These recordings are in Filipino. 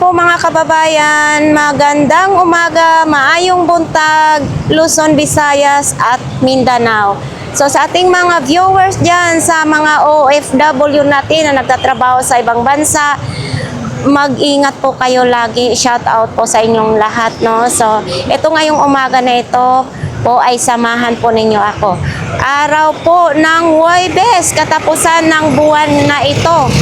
po mga kababayan, magandang umaga, maayong buntag, Luzon, Visayas at Mindanao. So sa ating mga viewers dyan, sa mga OFW natin na nagtatrabaho sa ibang bansa, mag-ingat po kayo lagi. Shout out po sa inyong lahat, no? So ito ngayong umaga na ito po ay samahan po ninyo ako. Araw po ng Huwebes, katapusan ng buwan na ito.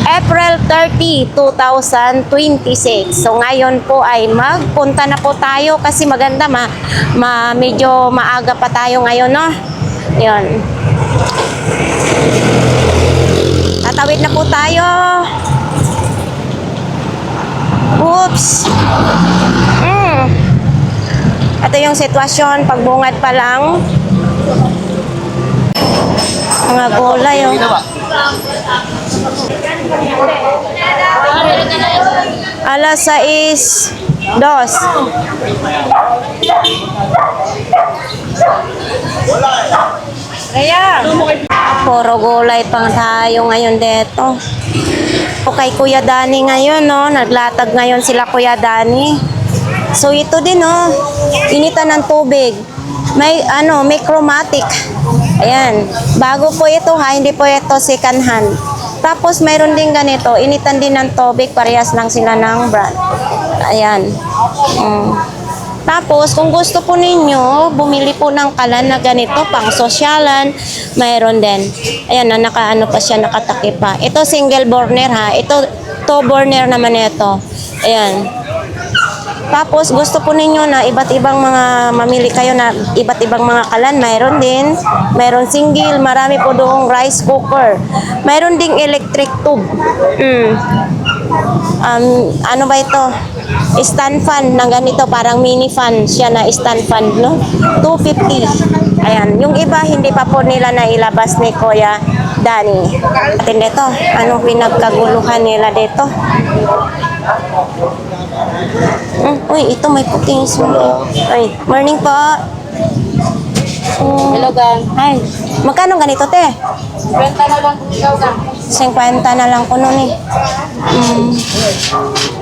April 30, 2026. So ngayon po ay magpunta na po tayo kasi maganda medyo maaga pa tayo ngayon, no? 'Yon. Tatawid na po tayo. Oops. Ito yung sitwasyon, pagbungad pa lang. Mga gulay, oh. Alas 6:02. Puro gulay pang tayo ngayon dito. O kay Kuya Dani ngayon, no? Naglatag ngayon sila Kuya Dani. So ito din, no? Initan ng tubig. May chromatic. Ayan. Bago po ito, ha, hindi po ito second hand. Tapos mayroon din ganito, initan din ng tubig, parehas lang sila ng brand. Ayan. Tapos kung gusto po ninyo, bumili po ng kalan na ganito, pang sosyalan, mayroon din. Ayan, nakaano pa siya, nakatakip pa. Ito single burner, ha. Ito two burner naman ito. Ayan. Tapos gusto po ninyo na iba't ibang mga mamili kayo na iba't ibang mga kalan, mayroon din. Mayroon single, marami po doong rice cooker. Mayroon ding electric tube. Ano ba ito? Stand fan ng ganito, parang mini fan siya na stand fan, no? 250. Ayan, yung iba hindi pa po nila nailabas ni Kuya Dani. Atin dito, anong pinagkaguluhan nila dito? Uy, ito may puting sulo. Ay, morning po. Hello, gang. Ay, magkano ganito, te? 50 na lang ikaw, gang. 50 na lang ko nun eh.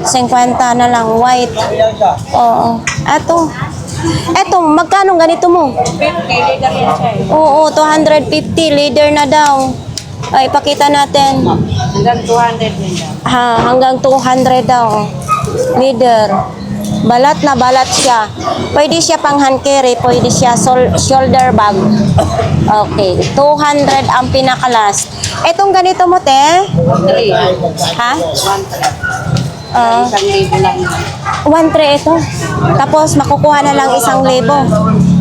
50 na lang, white. Oo. Eto, magkano ganito mo? 50, leader yan siya eh. Oo, 250, leader na daw. Ay, pakita natin. Hanggang 200 din daw. Hanggang 200 daw. Leader. Balat na balat siya. Pwede siya pang hand carry, pwede siya shoulder bag. Okay, 200 ang pinakalas. Etong ganito mo, te? 3. Ha? 1,000 lang yun. 1,300 ito. Tapos makukuha na lang 1,000.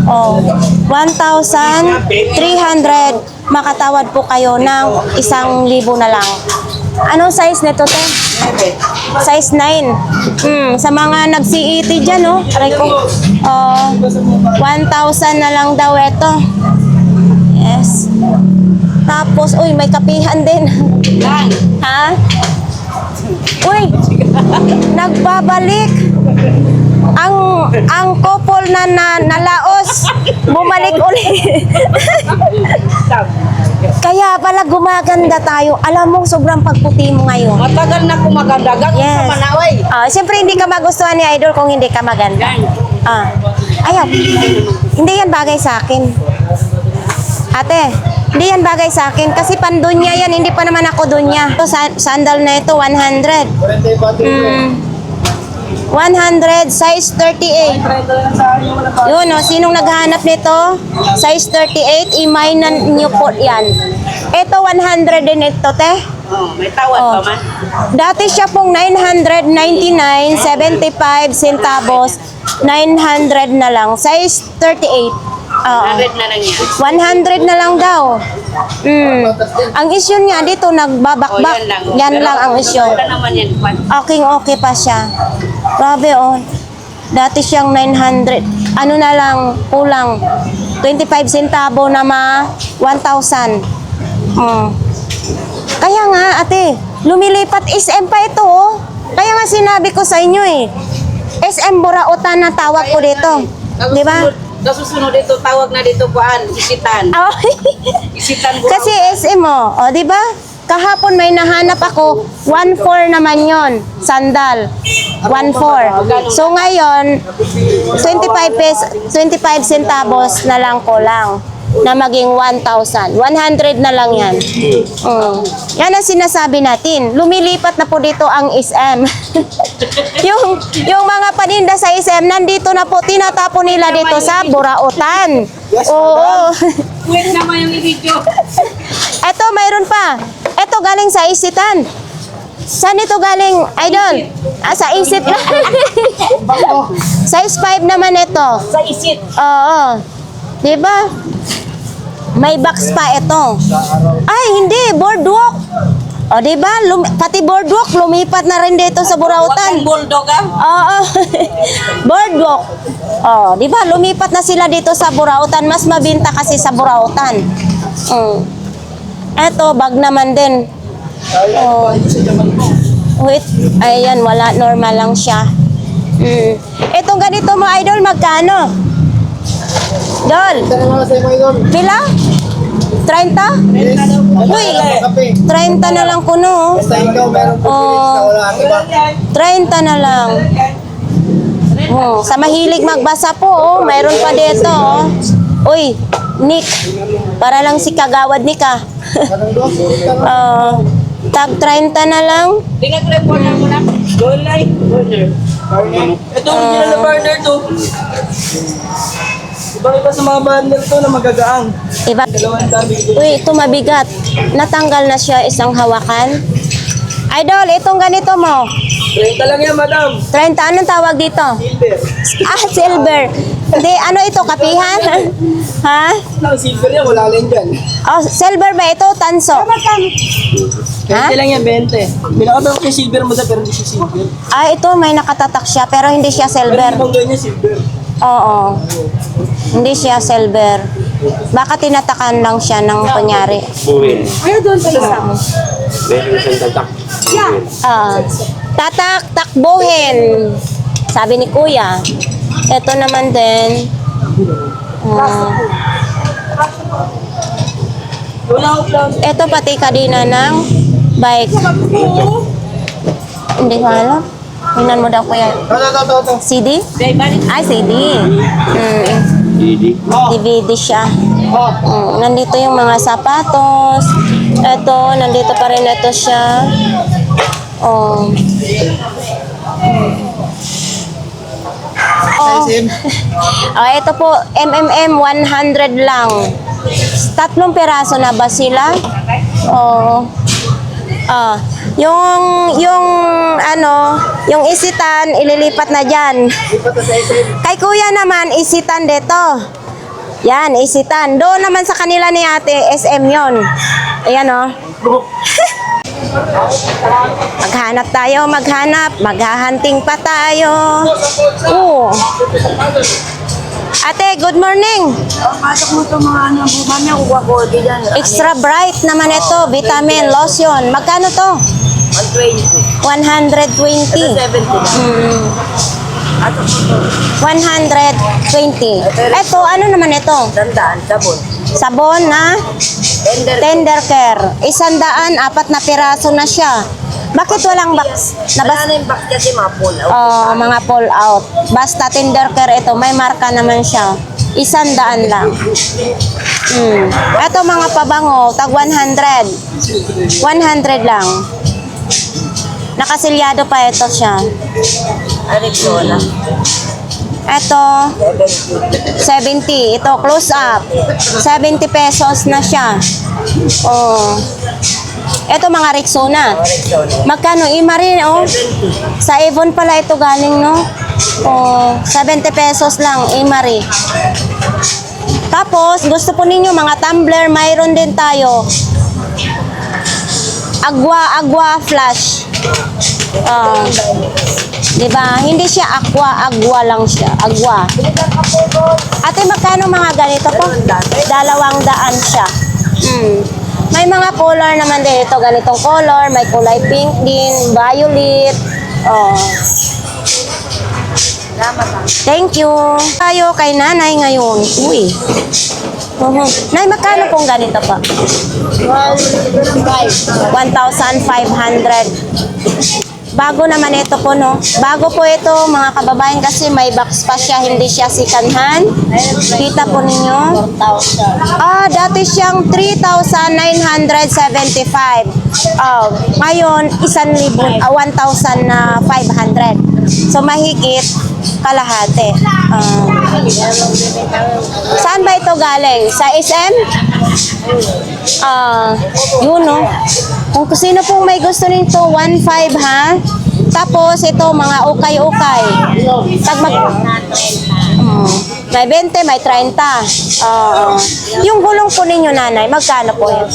Oh, 1,300. Makatawad po kayo ng 1,000 na lang. Anong size nito, te? Size 9. Sa mga nag-CET dyan, no? Aray ko. 1,000 na lang daw ito. Yes. Tapos, uy, may kapihan din. Ha? Uy, nagbabalik. Ang couple na nalaos, bumalik ulit. Kaya pala gumaganda tayo. Alam mo, sobrang pagputi mo ngayon. Matagal na kumaganda. Gagawin Yes. sa Manaway. Siyempre, hindi ka magustuhan ni Idol kung hindi ka maganda. Ayaw. Hindi yan bagay sa akin. Ate, hindi yan bagay sa akin. Kasi pandunya yan, hindi pa naman ako dunya. Ito, sandal na ito, 100. 100, size 38. Yun, no? Sinong naghahanap nito? Size 38, imay na nyo po yan. Ito, 100 din ito, te. May tawad pa man. Dati siya pong 999, 75 centavos, 900 na lang. Size 38. 100 na lang yan. 100 na lang daw. Ang issue niya dito, nagbabakbak. Yan lang. Yan lang ang issue. Wala naman yan. Okay pa siya. Grabe, oh. Dati siyang 900. Ano na lang, kulang. 25 centavo na 1,000. Kaya nga, ate, lumilipat SM pa ito, oh. Kaya nga sinabi ko sa inyo, eh. SM Burautan na tawag ko dito. Di ba? Nasusunod dito, tawag na dito kuan, isitan. Oh. Isitan Burautan. Kasi SM mo, oh, di ba? Kahapon may nahanap ako, 1.4 naman yon sandal. 1.4. So ngayon, 25 centavos na lang ko lang na maging 1,000. 100 na lang yan. Yan ang sinasabi natin. Lumilipat na po dito ang SM. yung mga paninda sa SM, nandito na po, tinatapon nila dito sa Burautan. Oo. Wait naman yung i-video. Eto, mayroon pa. Eto, galing sa Isitan. Saan ito galing, Idol? Sa Isit. Size 5 naman ito. Sa isit. Oo. Diba? May box pa ito. Ay, hindi. Boardwalk. O, diba? Pati boardwalk, lumipat na rin dito sa Burautan. Bulldog ah. Oo. Boardwalk. Oh, di ba? Lumipat na sila dito sa Burautan. Mas mabinta kasi sa Burautan. Eto, bag naman din. Oh. Wait. Ayan, wala. Normal lang siya. Itong ganito mo, Idol, magkano? Dol. Pila? 30? Uy, 30 na lang kuno. Oh, 30 na lang. Sa mahilig magbasa po, mayroon pa dito. Uy, Nick, para lang si Kagawad Nick ah. Tag 30 na lang. Tingnan ko lang corner mo na. Golay. Corner. Ito, original na burner to. Iba sa mga bundle to na magagaang. Iba. Dalawang dami. Uy, ito mabigat. Natanggal na siya isang hawakan. Idol, itong ganito mo. 30 lang yan, madam. 30, anong tawag dito? Silver. Silver. Hindi, ano ito, kapihan? Ha? Ang silver yan, wala lang dyan. Oh, silver ba ito? Tanso. 20 lang yan, 20. Pinakabang ko yung silver mo pero hindi siya silver. Ah, ito may nakatatak siya pero hindi siya Pero silver. ibang gawin niya silver. Oo. Hindi siya silver. Baka tinatakan lang siya ng kunyari. Buwin. Ayaw doon sa isa. Meron siyang tatak. Buwin. Tatak, takbuhin. Sabi ni Kuya. Ito naman din. Wala ko lang. Ito pati kadina ng bike. Hindi ko alam. Tingnan mo daw Kuya. CD? Ay, CD. Didi. DVD siya. Nandito yung mga sapatos. Ito, nandito pa rin ito siya. Oh. Oh, ito po, MMM 100 lang. 3 piraso na ba sila? Oh. Yung isitan, ililipat na dyan. Kay Kuya naman, isitan dito. Yan, isitan. Doon naman sa kanila ni ate, SM yon. Ayan o. Maghanap tayo, maghahunting pa tayo. Ate, good morning. Pasok mo ito mga mamaya kukuha ko dyan. Extra bright naman ito, vitamin, lotion. Magkano to? 120. 120. 120. Ito, ano naman ito? Tandaan, sabon. Sabon na Tender Care. 100, 4 na piraso na siya. Bakit walang box? Wala na yung back kasi mga pull out. Oh, mga pull out. Basta Tender Care ito, may marka naman siya. 100 lang. Ito mga pabango, tag 100. 100 lang. Nakasilyado pa ito siya. Arizona. Ito, 70. Ito, close up. 70 pesos na siya. Oh. Ito mga Rexona. Magkano? Imarin, oh. Sa Avon pala ito galing, no? Oh, 70 pesos lang, Imari. Tapos, gusto po ninyo mga tumbler, mayroon din tayo. Agua flash. Diba? Hindi siya agua lang siya. Agua. Ate, magkano mga ganito po? 200 siya. May mga color naman dito. Ganitong color. May kulay pink din. Violet. Oh. Thank you. Tayo kay nanay ngayon. Uy. Nay, magkano pong ganito po? 1,500. Bago naman ito po, no? Bago po ito, mga kababayan, kasi may box pa siya, hindi siya sikanhan. Kita po ninyo. Dati siyang 3,975. Ngayon, 1,500. So, mahigit kalahati. Saan ba ito galing? Sa SM? Yun, no? Kung sino pong may gusto nito, 1,500 ha? Tapos ito, mga ukay-ukay. May 20, may 30. Yung gulong po ninyo, nanay, magkano po yun?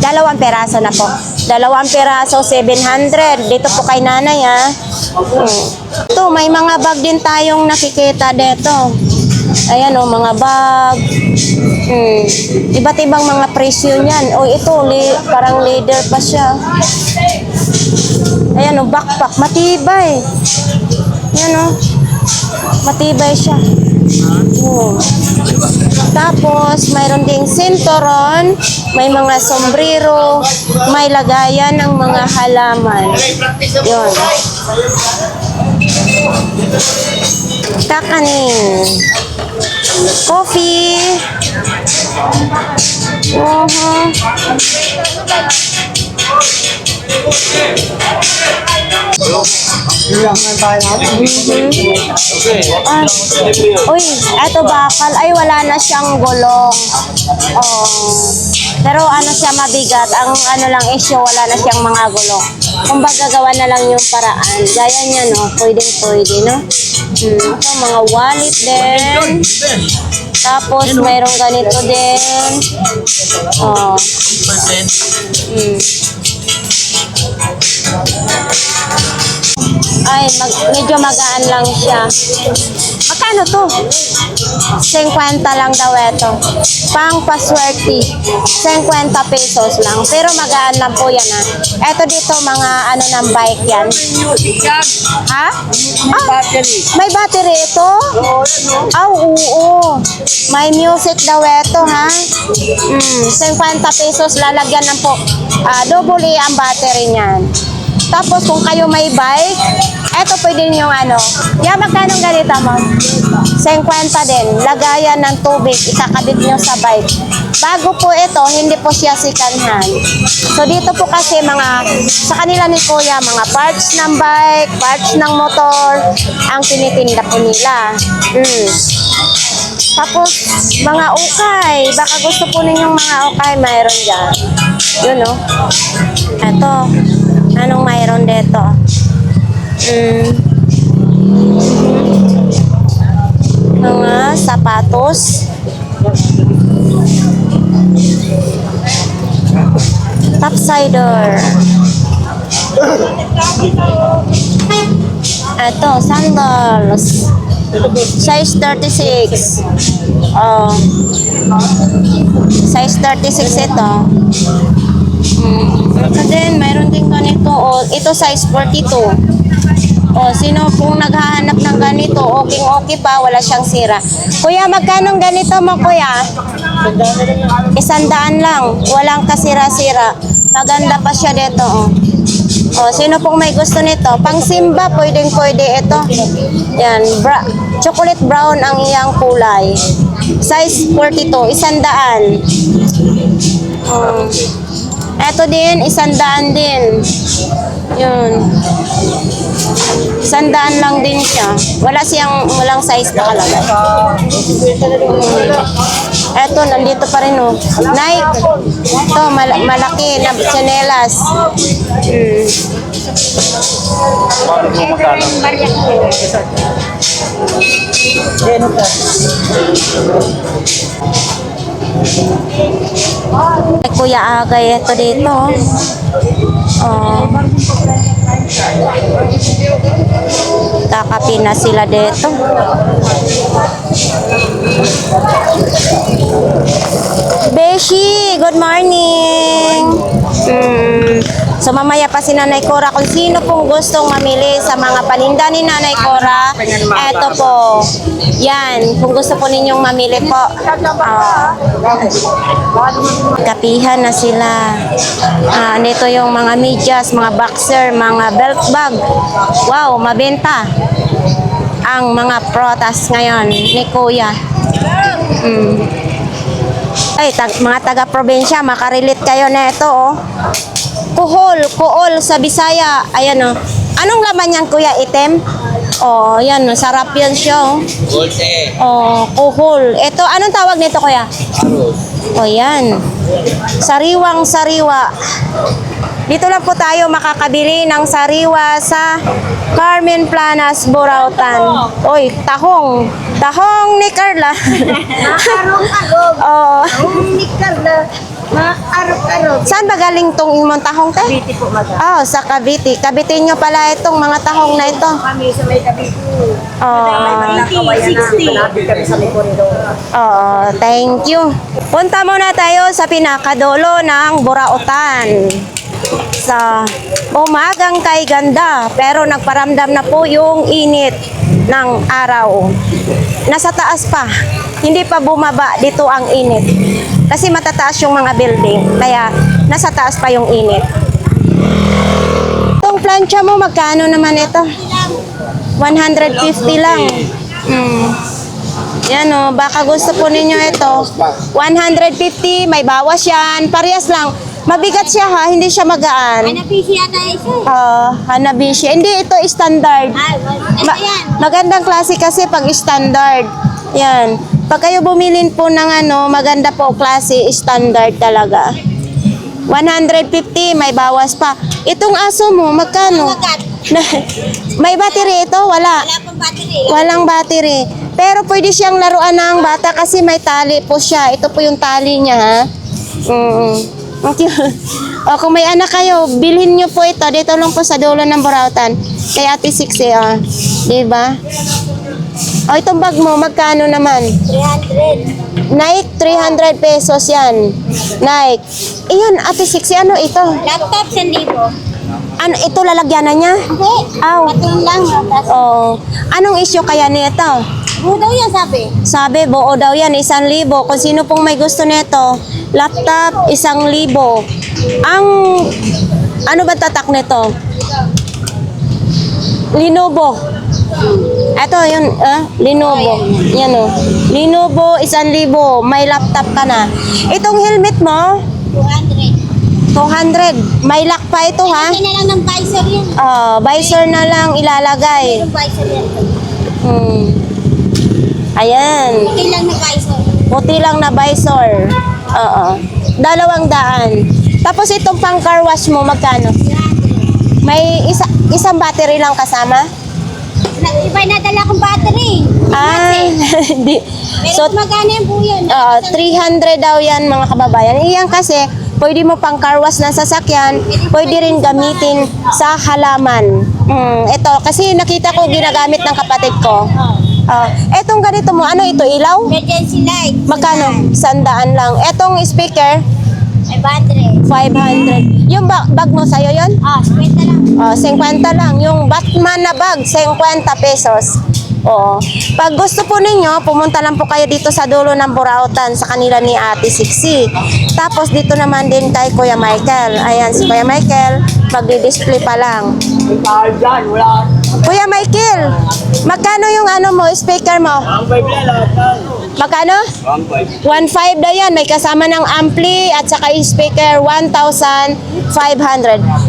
2 peraso na po. 2 peraso, 700. Dito po kay nanay, ha? Ito, may mga bag din tayong nakikita dito. Ayan o, mga bag. Iba't ibang mga presyo niyan. O ito, parang leather pa siya. Ayan o, backpack. Matibay. Ayan o. Matibay siya. Tapos, mayroon ding sinturon. May mga sombrero. May lagayan ng mga halaman. Yun. Kakanin. Coffee. Uy, eto bakal. Ay, wala na siyang gulong. Pero ano siya, mabigat. Ang ano lang issue, wala na siyang mga gulong. Kumbaga, gawa na lang yung paraan. Gaya niya, no? Pwede, no? Ito, mga wallet din. Tapos, mayroong ganito din. Ay, medyo magaan lang siya. Magkano to? 50 lang daw ito. Pang paswerte. 50 pesos lang. Pero magaan lang po yan, ha. Ito dito, mga ano ng bike yan. Ha? May battery ito? Oo. May music daw ito, ha. 50 pesos lalagyan ng po. Double A ang battery niyan. Tapos kung kayo may bike, eto pwede nyo magkano ganito mo? 50 din. Lagayan ng tubig, ikakabit nyo sa bike. Bago po ito, hindi po siya sikanhan. So dito po kasi sa kanila ni Kuya, mga parts ng bike, parts ng motor, ang tinitinda po nila. Tapos, mga ukay. Baka gusto po ninyong mga ukay, mayroon dyan. Yun, no? Eto. Anong mayroon dito? Mga sapatos. Topsider. Ito, sandals. Size 36. Size 36 ito. And then, mayroon din ganito. Ito size 42. Sino pong naghahanap ng ganito, okay pa, wala siyang sira. Kuya, magkano ganito mo, kuya? 100 lang. Walang kasira-sira. Maganda pa siya dito, sino pong may gusto nito? Pang simba, pwede ito. Yan, chocolate brown ang iyang kulay. Size 42, 100. Ito din, 100 din. Yun. 100 lang din siya. Walang size nakalagay. Eto, nandito pa rin, Nike. Ito, malaki na tsinelas. Kuya Agay, ito dito. Kakapi na sila dito. Beshi, good morning. So mamaya pa si Nanay Cora kung sino pong gustong mamili sa mga paninda ni Nanay Cora. Eto po. Yan, kung gusto po ninyong mamili po. Kapihan na sila. Nito yung mga medyas, mga boxer, mga belt bag. Wow, mabenta ang mga protas ngayon ni Kuya. Ay, mga taga-probinsya, makarelate kayo na ito, oh. Kuhol sa Bisaya. Ayan, oh. Anong laman yan, Kuya? Item? Oh, yan, oh. Sarap yan siya, oh. Oh, kuhol. Ito, anong tawag nito, Kuya? Oh, yan. Sariwang sariwa. Dito lang po tayo makakabili ng sariwa sa Carmen Planas, Burautan. Oy, tahong. Tahong ni Carla. Makarong-arog. Oh. Ni Carla. Makarong-arog. Saan ba galing tong imong tahong, te? Biti po, madam. Oh, sa Cavite. Cavite nyo pala itong mga tahong na ito. Kami sa may tabi po. Oh. Kawayan natin kami sa may koridor. Oh, thank you. Punta muna tayo sa pinakadulo ng Burautan. Sa umagang kay ganda, pero nagparamdam na po yung init ng araw. Nasa taas pa, hindi pa bumaba dito ang init. Kasi matataas yung mga building, kaya nasa taas pa yung init. Itong plancha mo, magkano naman ito? 150 lang. Yan o, baka gusto po ninyo ito. 150, may bawas yan. Parehas lang. Mabigat siya ha, hindi siya magaan. Hanabishi ata isa. Hanabishi. Hindi, ito standard. Ito yan. Magandang klase kasi pag standard. Yan. Pag kayo bumilin po ng maganda po klase, standard talaga. 150, may bawas pa. Itong aso mo, magkano? May battery ito? Wala. Wala pang battery. Walang battery. Pero pwede siyang laruan ng bata kasi may tali po siya. Ito po yung tali niya, ha? Okay. O, kung may anak kayo, bilhin nyo po ito. Dito lang po sa dulo ng Burautan. Kay Ate Sixie, Diba? O, itong bag mo, magkano naman? 300. Nike, 300 pesos yan. Nike. Iyan, Ate Sixie, ano ito? Laptop, 1,000. Ano, ito lalagyanan niya? Hindi. Aw. Patung lang. Oh. Anong issue kaya nito? Buo daw yan, sabi. Sabi, buo daw yan, 1,000. Kung sino pong may gusto nito, laptop, 1,000. Ang, ano ba tatak nito? Lenovo. Ito, yun, Lenovo. Yan o. Lenovo, 1,000. May laptop ka na. Itong helmet mo, 200. 200. May lock pa ito, ha? Lagyan na lang ng visor yan. Visor na lang ilalagay. Yung visor yan. Ayan. Okay lang na visor. Puti lang na visor. Oo. 200. Tapos itong pang car wash mo, magkano? 300. May isang battery lang kasama? Iba nadala kong battery. Hindi. Pero So, magkano yung buo yun? 300 daw yan mga kababayan. Iyan kasi, pwede mo pang car wash ng sasakyan, pwede rin gamitin sa halaman. Ito, kasi nakita ko ginagamit ng kapatid ko. Etong ganito mo, ano ito, ilaw? Emergency light. Magkano? 100 lang. Etong speaker, May battery. 500. Yung bag mo sa'yo yun? 50 lang. 50 lang. Yung Batman na bag, 50 pesos. Oo. Pag gusto po ninyo, pumunta lang po kayo dito sa dulo ng Burautan sa kanila ni Ate Sixie. Tapos dito naman din kay Kuya Michael. Ayan, si Kuya Michael, magdi-display pa lang. Kuya Michael, magkano yung speaker mo? Ang vibe na lahat lang. Magkano? 1.5 daw yan. May kasama ng ampli at saka speaker, 1,500.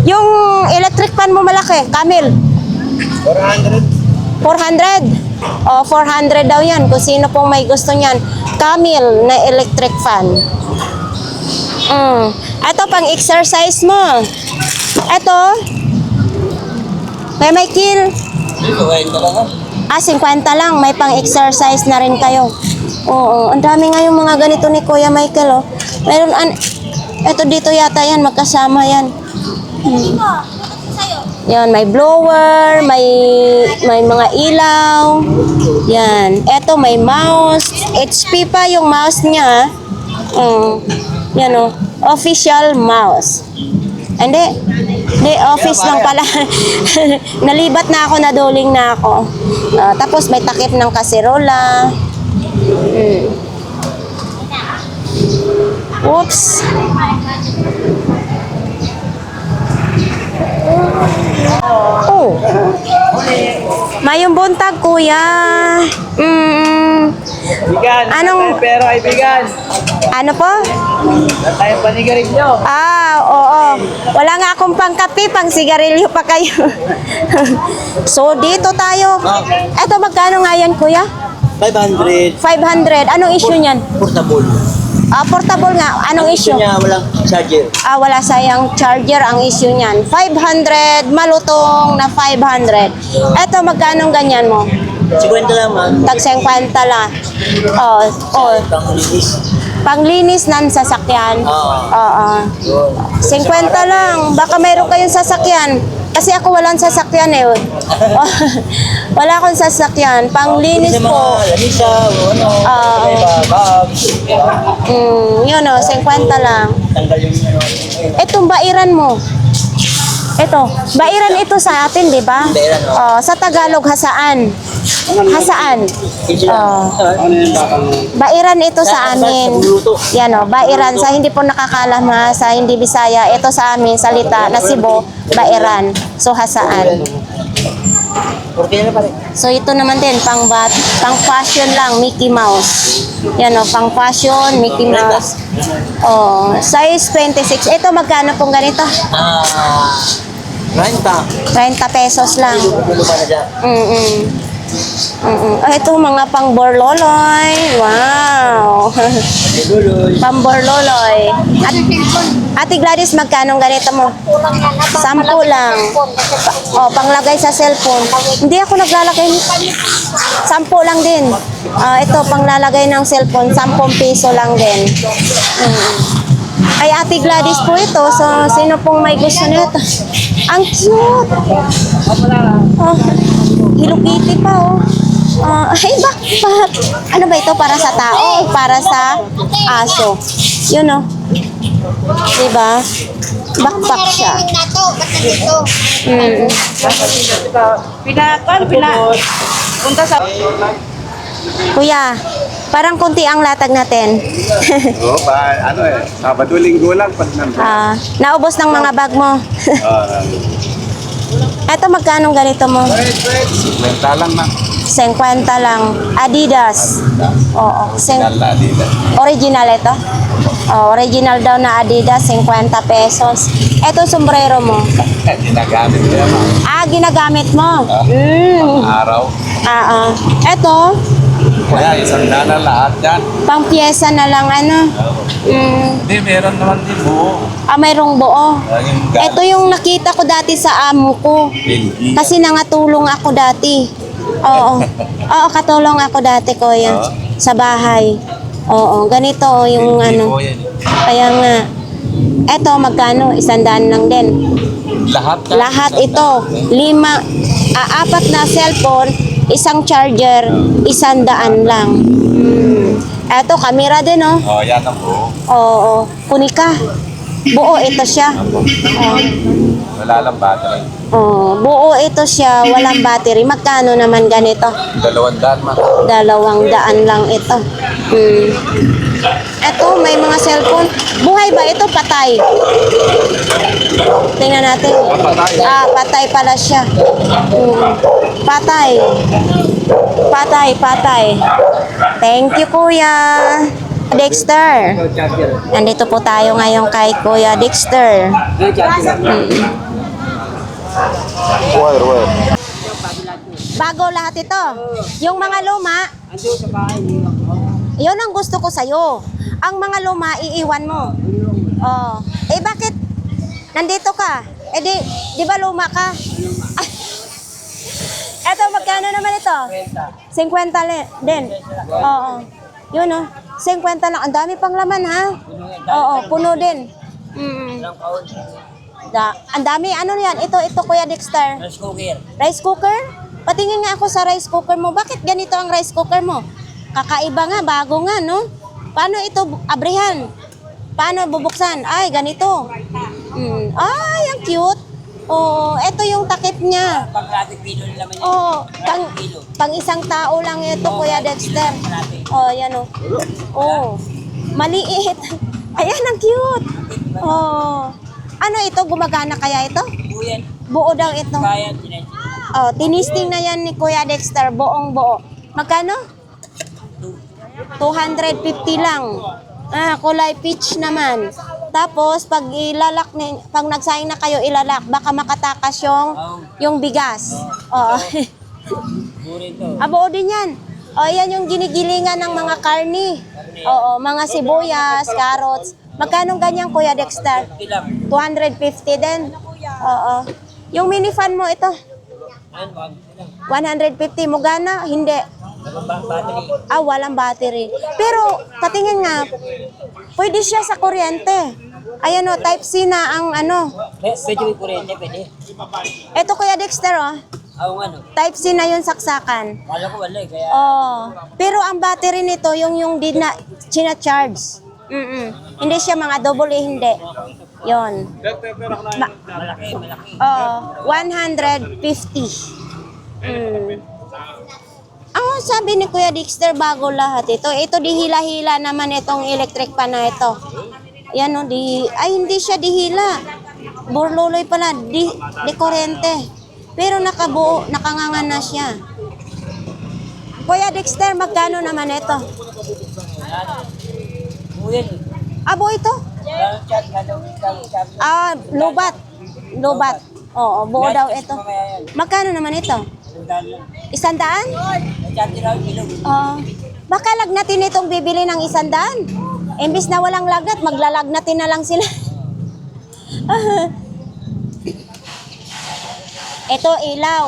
Yung electric fan mo malaki, Camel? 400. 400? 400 daw yan. Kung sino pong may gusto niyan. Camel na electric fan. Ito, pang exercise mo. Ito. Kaya may kill. 50 lang. May pang exercise na rin kayo. Oo. Ang dami nga yung mga ganito ni Kuya Michael, Meron, ito dito yata yan. Magkasama yan. Yan, may blower, may mga ilaw. Yan. Eto, may mouse. HP pa yung mouse niya. Yan Official mouse. Hindi. Hindi, office lang pala. Nalibat na ako, naduling na ako. Tapos may takip ng kaserola. Oops. Oh. Mayong buntag, kuya. Bigan, Anong- pero kaibigan. Ano po? Saan tayo panigarilyo? Oo. Wala nga akong pangkape, pang sigarilyo pa kayo. So, dito tayo. Eto, magkano nga yan, kuya? 500. 500. Anong issue niyan? Portable. Portable nga. Anong issue? niya walang charger. Wala sayang charger ang issue niyan. 500, malutong na 500. Eto, magkano ganyan mo? 50 lang man. Tag 50 lang. Panglinis. Panglinis ng sasakyan. Oo. 50 lang. Baka mayroon kayong sasakyan. Kasi ako walang sasakyan eh. Wala akong sasakyan. Panglinis Sa mga po. lamisa, ano, Oo. bag. Yun o, 50 lang. Tanggal yung ano. Itong bairan mo. Ito, bairan ito sa atin, di ba? Bairan, oo. Sa Tagalog, hasaan. Hasaan. Ano yung bakang? Bairan ito sa amin. Yan o, bairan. Sa hindi po nakakalam ha, sa hindi Bisaya, ito sa amin, salita na Cebu, bairan. So, hasaan. Okay na pare. So, ito naman din, pang fashion lang, Mickey Mouse. Yan o, pang fashion, Mickey Mouse. Size 26. Ito, magkano pong ganito? 90. 30 pesos lang. Ano ba na dyan? Ito, mga pang borloloy. Wow. Duloy. Pang borloloy. Ate Gladys, magkano ganito mo? 10 lang. Panglagay sa cellphone. Hindi ako naglalagay. 10 lang din. Ito, panglalagay ng cellphone. 10 piso lang din. Ay, Ate Gladys po ito. So, sino pong may gusto nito? Ang cute. Hello Kitty pa, oh. Ay, ano ba ito? Para sa tao? Para sa aso? Yun, oh. Diba? Backpack siya. Punta sa... Kuya, parang konti ang latag natin. Oo, Sabado, Linggo lang pag nandun. Naubos ng mga bag mo. Eto, magkano ganito mo? Kwenta lang na. 50 lang. Adidas. Oo. Dila. Original ito? Original daw na Adidas, 50 pesos. Eto, sombrero mo. Ginagamit ko naman. Ginagamit mo. Araw. Eto, Kaya isang dala lahat yan. pang pyesa na lang, ano? Hindi, meron naman din buo. Mayroong buo. Yung Ito yung nakita ko dati sa amo ko. Bilgi. Kasi nangatulong ako dati. Oo. Katulong ako dati, kuya. Sa bahay. Oo, ganito yung ano. Kaya nga. Eto, magkano? 100 lang din. Lahat ito. 4 na cellphone, isang charger, 100 lang. Eto, camera din, oh. Yan ang buo. Oo. Kunika. Buo ito siya. Wala lang battery. Buo ito siya, walang battery. Magkano naman ganito? 200 man. 200 lang ito. Ito, may mga cellphone. Buhay ba ito? Patay. Tingnan natin. Patay pala siya. Patay. Patay. Thank you, kuya. Dexter. Nandito po tayo ngayon kay Kuya Dexter. Bago lahat ito. Yung mga luma, yun ang gusto ko sa'yo. Ang mga luma, iiwan mo. Bakit? Nandito ka. Di ba luma ka? Eto, magkano naman ito? 50 din. Oo. Yun, 50 lang. Ang dami pang laman, ha? Oo, puno din. Ang dami. Ano yan? Ito, Kuya Dexter. Rice cooker. Rice cooker? Patingin nga ako sa rice cooker mo. Bakit ganito ang rice cooker mo? Kakaiba nga, bago nga, no? Paano ito abrihan? Paano bubuksan? Ay, ganito. Ay, ang cute. Oo, ito yung takip niya. Pang-rabbit kilo naman yan. Oo, pang isang tao lang ito, Kuya Dexter. Oh, yan oh. Oh, maliit. Ayan, ang cute. Oh. Ano ito? Gumagana kaya ito? Buyan. Buo daw ito. Bayan. Sinan. Oh, tinisting na yan ni Kuya Dexter, buong buo. Magkano? 250 lang. Ah, kulay peach naman. Tapos pag pag nagsayang na kayo ilalak, baka makatakas yung bigas. Oh. Burin to. Abo din yan. O, yan yung ginigilingan ng mga karni. Oo, mga sibuyas, carrots. Magkano ganyan, Kuya Dexter? Ilang. 250 din. Oo. Yung mini fan mo, ito. Ayan, wag. Ilang. 150. Mugana? Hindi. Battery. Ah, walang battery. Pero, katingin nga, pwede siya sa kuryente. Ayan o, Type-C na ang ano. Pwede may kurente, pwede. Ito, Kuya Dexter, oh. Ang ano. Type-C na yung saksakan. Wala ko wala eh. Kaya Oh, pero ang battery nito yung di na charge. Hindi siya mga double A, hindi. Yon. malaki, malaki. Oh, 150. Ang sabi ni Kuya Dexter, bago lahat ito. Ito dihila-hila naman itong electric pan na ito. Yan o, hindi siya dihila. Burluloy pala, di kuryente. Pero nakabuo, nakanganga na siya. Kuya Dexter, magkano naman ito? Buyan. Abo ito? Chat, chat. Ah, lubat. Lubat. Oo, buo daw ito. Magkano naman ito? 100? Chat raw bilog. Baka lagnatin itong bibili ng 100. Imbis na walang lagnat, maglalagnatin na lang sila. Ito, ilaw.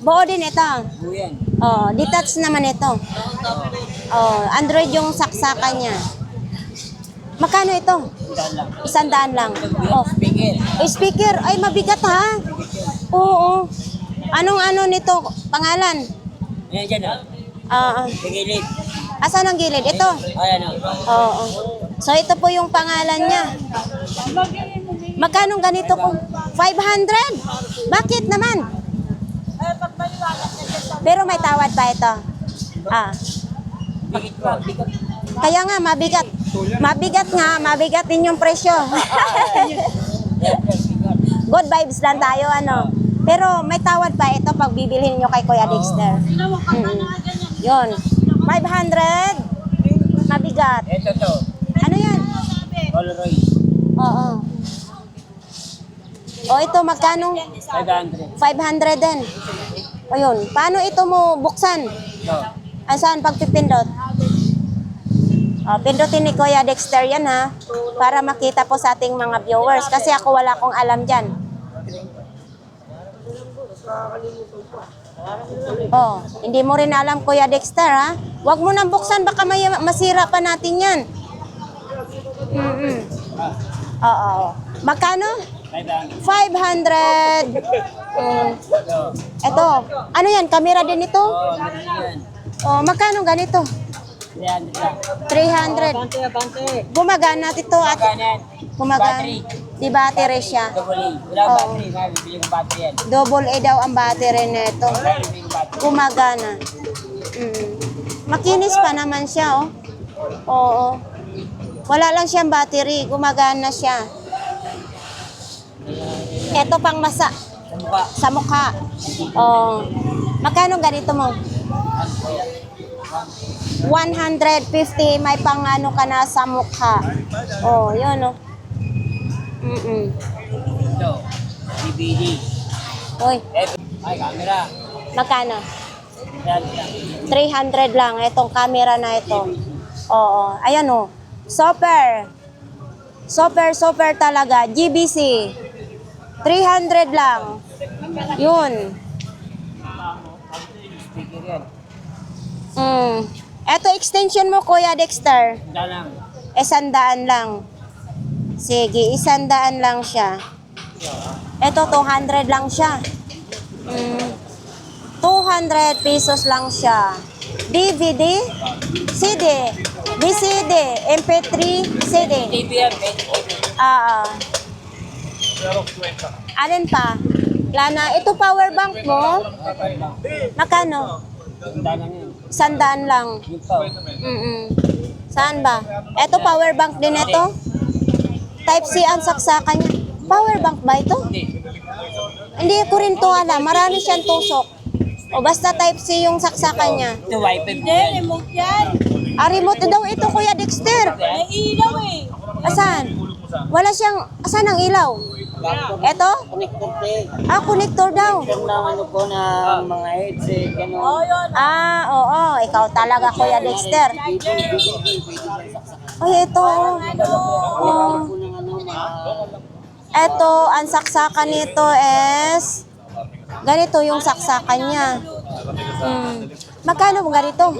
Buo din ito. Buyan. Oh, detached naman ito. Oh, Android yung saksakan niya. Magkano ito? 100 lang. Oh, Speaker. speaker. Ay, mabigat ha. Oo. Anong ano nito? Pangalan? Ayan dyan ah. Pagilid. Asan ang gilid? Ito. Ayan ah. Oo. So, ito po yung pangalan niya. Magkano ganito ko? 500? Bakit naman? Pero may tawad pa ito. Ah. Bigit pa. Bigat. Kaya nga, mabigat. Mabigat nga, mabigat din yung presyo. Good vibes lang tayo, ano. Pero may tawad pa ito pag bibilhin nyo kay Kuya Dexter. Yun. 500? Mabigat. Ito to. Ano yan? Polaroid. Oo. O ito, magkano? 500. 500 din. O yun. Paano ito mo buksan? Ito. Saan pagpipindot? O, pindutin ni Kuya Dexter yan ha. Para makita po sa ating mga viewers. Kasi ako wala akong alam dyan. Oh, hindi mo rin alam Kuya Dexter ha. Huwag mo nang buksan, baka masira pa natin yan. Oo. Magkano? 500. Ito. Ano yan? Camera din ito? Oh, magkano ganito? 300. Gumagana ito at gumagana. Di battery siya. Wala battery. Bibili ko battery yan. Double A daw ang battery nito. Gumagana. Makinis pa naman siya, oh. Oo. Wala lang siyang battery. Gumagana siya. Ito pang masa. Sa mukha. Oh. Magkano ganito mo? 150. May pang ano ka na sa mukha. Oh, yun, oh. Ito. DVD. Uy, Ay, camera. magkano? 300 lang. 300 lang itong camera na ito. Oo. Ayan o. Super. Super talaga. GBC. 300 lang. Yun. Speaker yan. Ito extension mo, Kuya Dexter. Dalang. 100 lang. Sige, 100 lang siya. Ito, 200 lang siya. 200 pesos lang siya. DVD, CD, VCD, MP3, CD. TV yan. Alin pa? Lana, ito power bank mo? Magkano? 100 lang. Saan ba? Ito power bank din ito? Type C ang saksakan niya. Power bank ba ito? Hindi ko rin to alam. Marami siyang tusok. O basta type C yung saksakan niya. Ito, wifi po Hindi, yan. remote yan. Remote daw ito, Kuya Dexter. May ilaw eh. Asan? Wala siyang... Asan ang ilaw? Ito? Connector daw. Ng ano po na mga headset, gano'n. Oo, yun. Oo. Ikaw talaga, Kuya Dexter. Ay, ito. Oh. Ito, ang saksakan nito is... Ganito yung saksakan niya. Magkano mo ganito?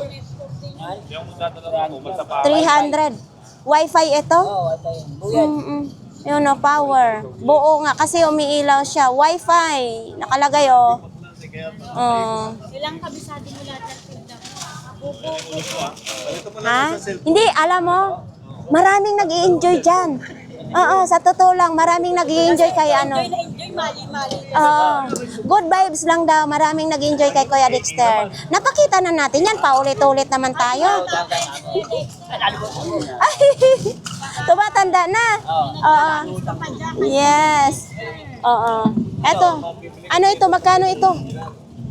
300. Wi-Fi ito? Oo, ito yun. Buyan. Yun o, power. Buo nga kasi umiilaw siya. Wi-Fi. Nakalagay o. Ilang kabisado mo lahat ng tindahan? Ha? Hindi, alam mo, maraming nag-i-enjoy dyan. Oo, sa totoo lang, maraming nag-i-enjoy kay ano. Enjoy, mali-mali. Good vibes lang daw, maraming nag-enjoy kay Kuya Dexter. Napakita na natin yan, paulit-ulit naman tayo. Ay, tumatanda na. Oo. Yes. Oo. Eto, ano ito, magkano ito?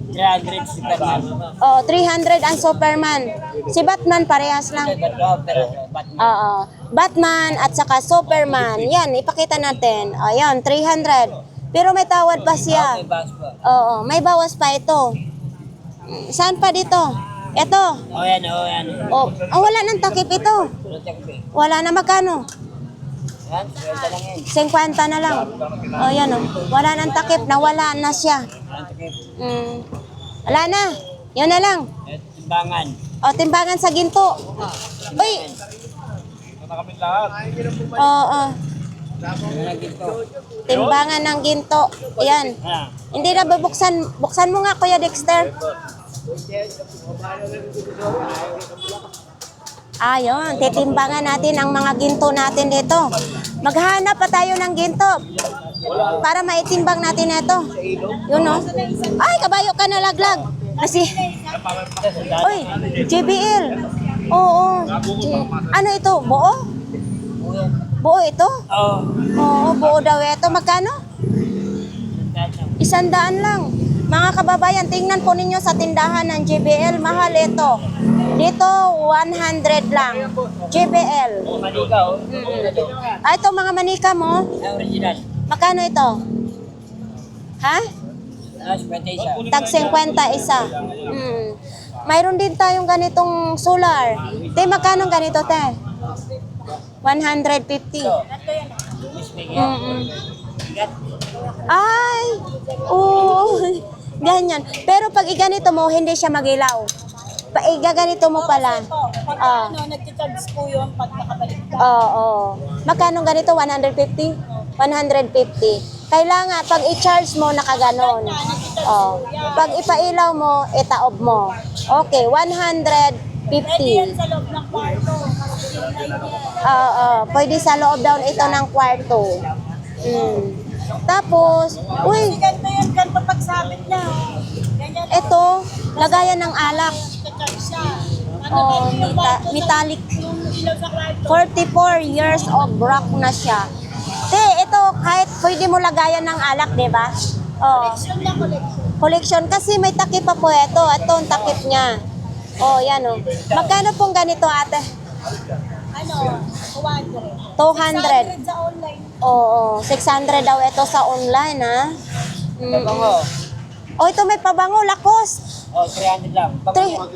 300 Superman. Oh, 300 ang Superman. Si Batman parehas lang. Pero Batman. Oo. Batman at saka Superman. Yan, ipakita natin. Ayan, 300. Pero may tawad pa siya. May bass po. Oo, may bawas pa ito. Saan pa dito? Ito. Oh, yan, oh, yan. Oh, wala nang takip ito. Protect me. Wala na magkano? Yan, swelta lang yan. 50 na lang. Oh, yan oh. Wala nang takip, nawala na siya. Protect. Wala na. Yun na lang. At timbangan. O, timbangan sa ginto. Uy! Oo. Mga ginto. Timbangan ng ginto. Yan. Ah, Hindi na babuksan. Buksan mo nga, Kuya Dexter. Ayun, titimbangan natin ang mga ginto natin dito. Maghanap pa tayo ng ginto para maitimbang natin ito. Yun no? Ay, kabayo ka nalaglag. Kasi, uy, JBL. Oo. Ano ito? Buo? Buo ito? oh. Oo, buo daw ito. Magkano? 100 lang. Mga kababayan, tingnan po ninyo sa tindahan ng JBL. Mahal ito. Dito, 100 lang. JBL. Manika, oh. Ito mga manika mo. Ang original. Magkano ito? Ha? Ah, 50 isa. Tag 50 isa. Mayroon din tayong ganitong solar. Te, magkano ganito, te? 150. Ay! Oo. Ganyan. Pero pag iganito mo, hindi siya magilaw. Pag igaganito mo pala. Pag nagcha-charge po yun pag nakabalik ka. Oo. Magkano ganito? 150? 150. Kailangan, pag i-charge mo, nakaganon. Oh. Pag ipailaw mo, itaob mo. Okay, 150. Yan sa loob ng kwarto. Kasi yun na yan. Oo, pwede sa loob daw ito ng kwarto. Tapos, uy, Ganito yan, ganito pagsabit na. Ganyan. ito, lagayan ng alak. Nagcha-charge siya. Oh, metallic. Yung ilaw sa kwarto. 44 years of rock na siya. Te, ito, kahit pwede mo lagayan ng alak, di ba? Oh, Collection na collection. collection. Kasi may takip pa po ito. Ito ang takip niya. Oh, yan oh. Magkano pong ganito, ate? Ano? 200. 200. 600 sa online. Oo, 600 daw ito sa online, ha? Pabango. Oh, ito may pabango, lakos. Oh, 300 lang.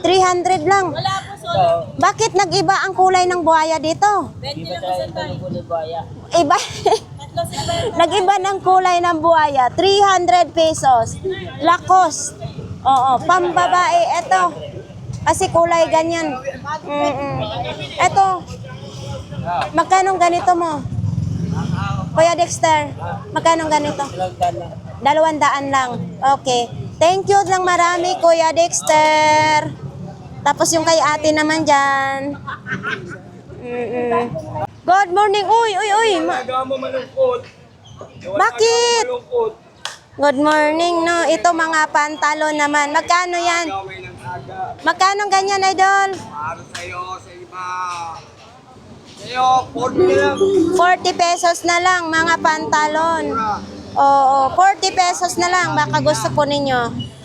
300 lang. Wala po sa So, Bakit nag-iba ang kulay ng buhaya dito? 20 dito lang po sa tayo tayo. ng buya. Iba. Tatlo sa tayo. Nag-iba ng kulay ng buhaya. 300 pesos. Lakos. Oo, pambabae. Ito. Kasi kulay ganyan. Ito. Magkano ganito mo? Kuya Dexter, magkano ganito? 200 lang. Okay. Thank you lang marami, Kuya Dexter. Tapos yung kay ate naman dyan. Good morning. Uy. Nagawa mo malungkot. Bakit? Good morning, no? Ito mga pantalon naman. Magkano yan? Magkano ganyan, idol? Para sa'yo, sa iba. Sa'yo, 40 lang. 40 pesos na lang, mga pantalon. Oo, 40 pesos na lang. Baka gusto po ninyo.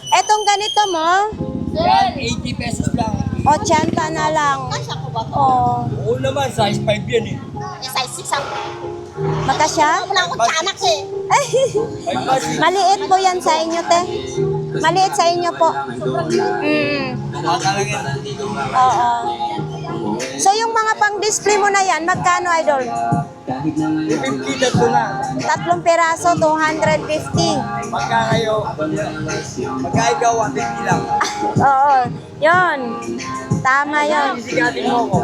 Etong ganito mo, Yan, 80 pesos lang. 80 na lang. Oo. Oo naman, size 5 yan eh. Size 6 ako. Magkasya? Wala akong tiyanak eh. Ay, maliit po yan sa inyo, te. Maliit sa inyo po. Oo. So, yung mga pang-display mo na yan, magkano, idol? 50 na ito na. 3 peraso, 250. Pagka kayo, pagka ikaw, 150 lang. Oo, yun. Tama yun. Sisigatin mo ko.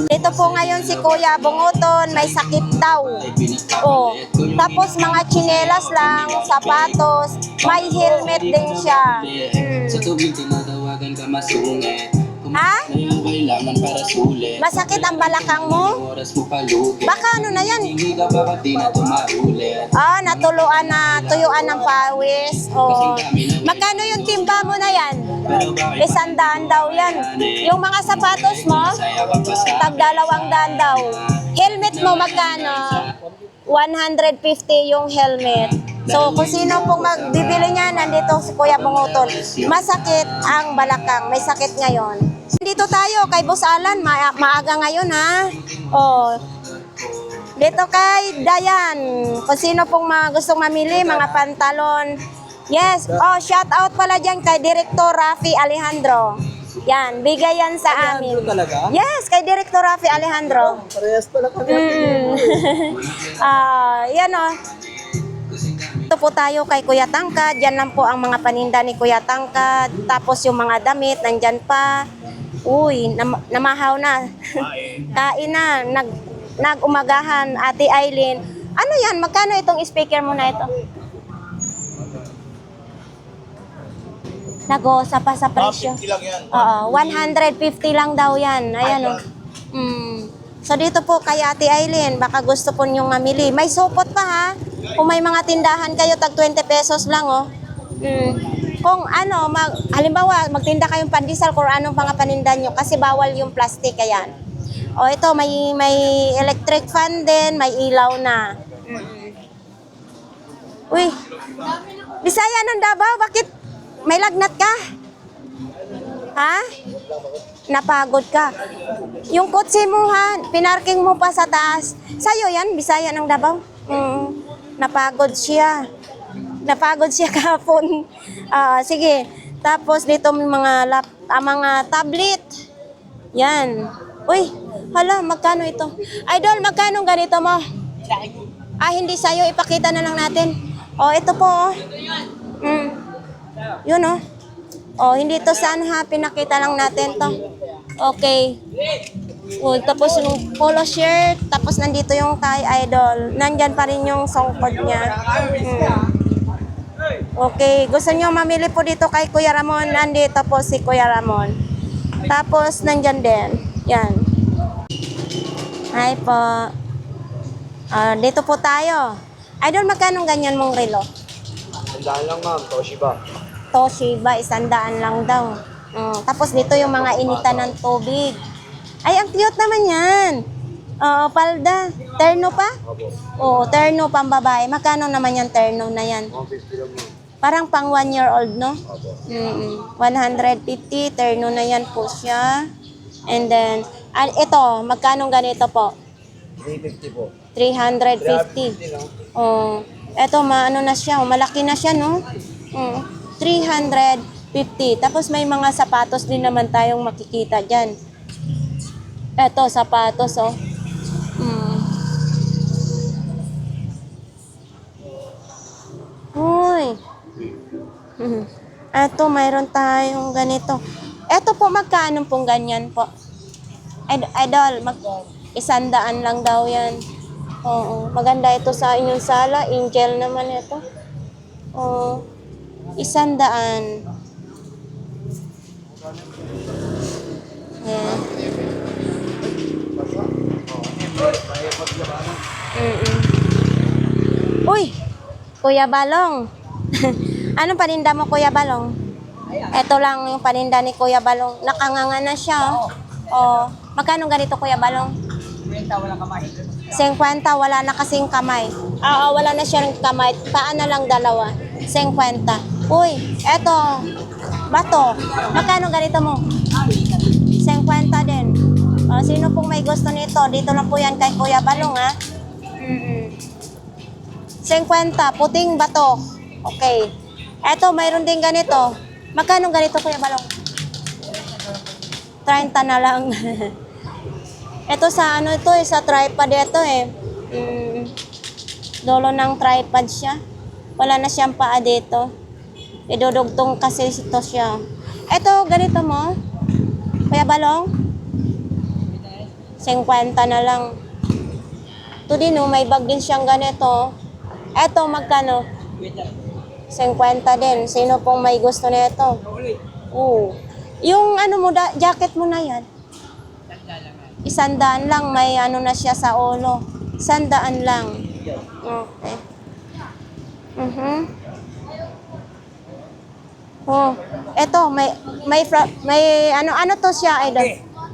Dito po ngayon si Kuya Bunguton, may sakit daw. Oh. Tapos mga tsinelas lang, sapatos, may helmet din siya. Sa tubig tinatawagan ka masungit. Ha? Ngayon kailangan para sulit. Masakit ang balakang mo? Oras mo palugi. Baka ano na yan? Hindi ka ba di na tumaulit? Ah, natuluan na, tuyuan ng pawis. Oh. Magkano yung timba mo na yan? Pero bakit 100 daw yan. Yung mga sapatos mo, saya ka pa sa tag 200 daw. Helmet mo magkano? 150 yung helmet. So, kung sino pong magbibili niya, nandito si Kuya Bunguton. Masakit ang balakang. May sakit ngayon. Dito tayo kay Boss Alan. Maaga ngayon, ha? Oh. Dito kay Dayan. Kung sino pong gustong mamili, mga pantalon. Yes. Oh, shout out pala dyan kay Director Rafi Alejandro. Yan, bigay yan sa amin. Talaga? Yes, kay Director Rafi Alejandro. Parehas pala kami. Yan o. Ito po tayo kay Kuya Tangkad. Yan lang po ang mga paninda ni Kuya Tangkad. Tapos yung mga damit, nandyan pa. Uy, namahaw na. Kain na. Nag-umagahan, Ate Aileen. Ano yan? Magkano itong speaker mo na ito? Nagosa pa sa presyo. 50 lang yan. Oo, 150 lang daw yan. Ayan o. So dito po kay Ate Aileen, baka gusto po niyong mamili. May supot pa ha. Kung may mga tindahan kayo, tag 20 pesos lang oh. Kung ano, halimbawa, magtinda kayong pandesal kung anong mga paninda nyo kasi bawal yung plastic, ayan. O ito, may electric fan din, may ilaw na. Uy, Bisaya ng Davao, bakit may lagnat ka? Ha? Napagod ka. Yung kotse mo ha, pinarking mo pa sa taas. Sa'yo yan, Bisaya ng Davao. Napagod siya. Napagod siya kahapon. Sige. Tapos dito may mga mga tablet. Yan. Uy, hala, magkano ito? Idol, magkano ganito mo? Hindi sa'yo. Ipakita na lang natin. Ito po. Yun hindi to saan ha. Pinakita lang natin to. Okay. Tapos yung polo shirt. Tapos nandito yung tie, idol. Nandyan pa rin yung songkod niya. Okay. Gusto nyo mamili po dito kay Kuya Ramon. Nandito po si Kuya Ramon. Tapos nandyan din. Yan. Hi po. Dito po tayo. Idol, magkano ganyan mong relo? Sandaan lang ma'am, Toshiba. Toshiba, 100 lang daw. Tapos dito yung mga initan ng tubig. Ay, ang cute naman yan. Palda. Terno pa? Oo, terno pang babae. Magkano naman yung terno na yan? 150 lang ma'am. Parang pang 1 year old, no? 150, terno na yan po siya. And then, ito, magkano ganito po? 350 po. 350. Eto, ano na siya, malaki na siya, no? 350. Tapos may mga sapatos din naman tayong makikita dyan. Eto, sapatos, oh. Uy. Eto, mayroon tayong ganito. Eto po, magkano pong ganyan po? Idol, 100 lang daw yan. Oo, maganda ito sa inyong sala. Angel naman ito. 100. Ayan. Kuya Balong. Anong paninda mo, Kuya Balong? Ito lang yung paninda ni Kuya Balong. Nakanganga na siya. Oh. Magkano ganito, Kuya Balong? 50, wala na kasing kamay. Wala na siyang kamay. Paa na lang dalawa. 50. Uy, eto. Bato. Magkano ganito mo? 50 din. Sino pong may gusto nito? Dito lang po yan kay Kuya Balong, ha? 50, puting bato. Okay. Eto, mayroon din ganito. Magkano ganito, Kuya Balong? 30 na lang. Ito sa ano ito, sa tripod ito eh. Dolo ng tripod siya. Wala na siyang paa dito. Idudugtong kasi ito siya. Ito, ganito mo. Kuya Balong? 50 na lang. Ito din may bag din siyang ganito. Eto, magkano? 50 din. Sino pong may gusto nito? Yung ano mo, jacket mo na yan. 100 lang. May ano na siya sa ulo. 100 lang. Okay. Oh, eto may ano to siya, idol.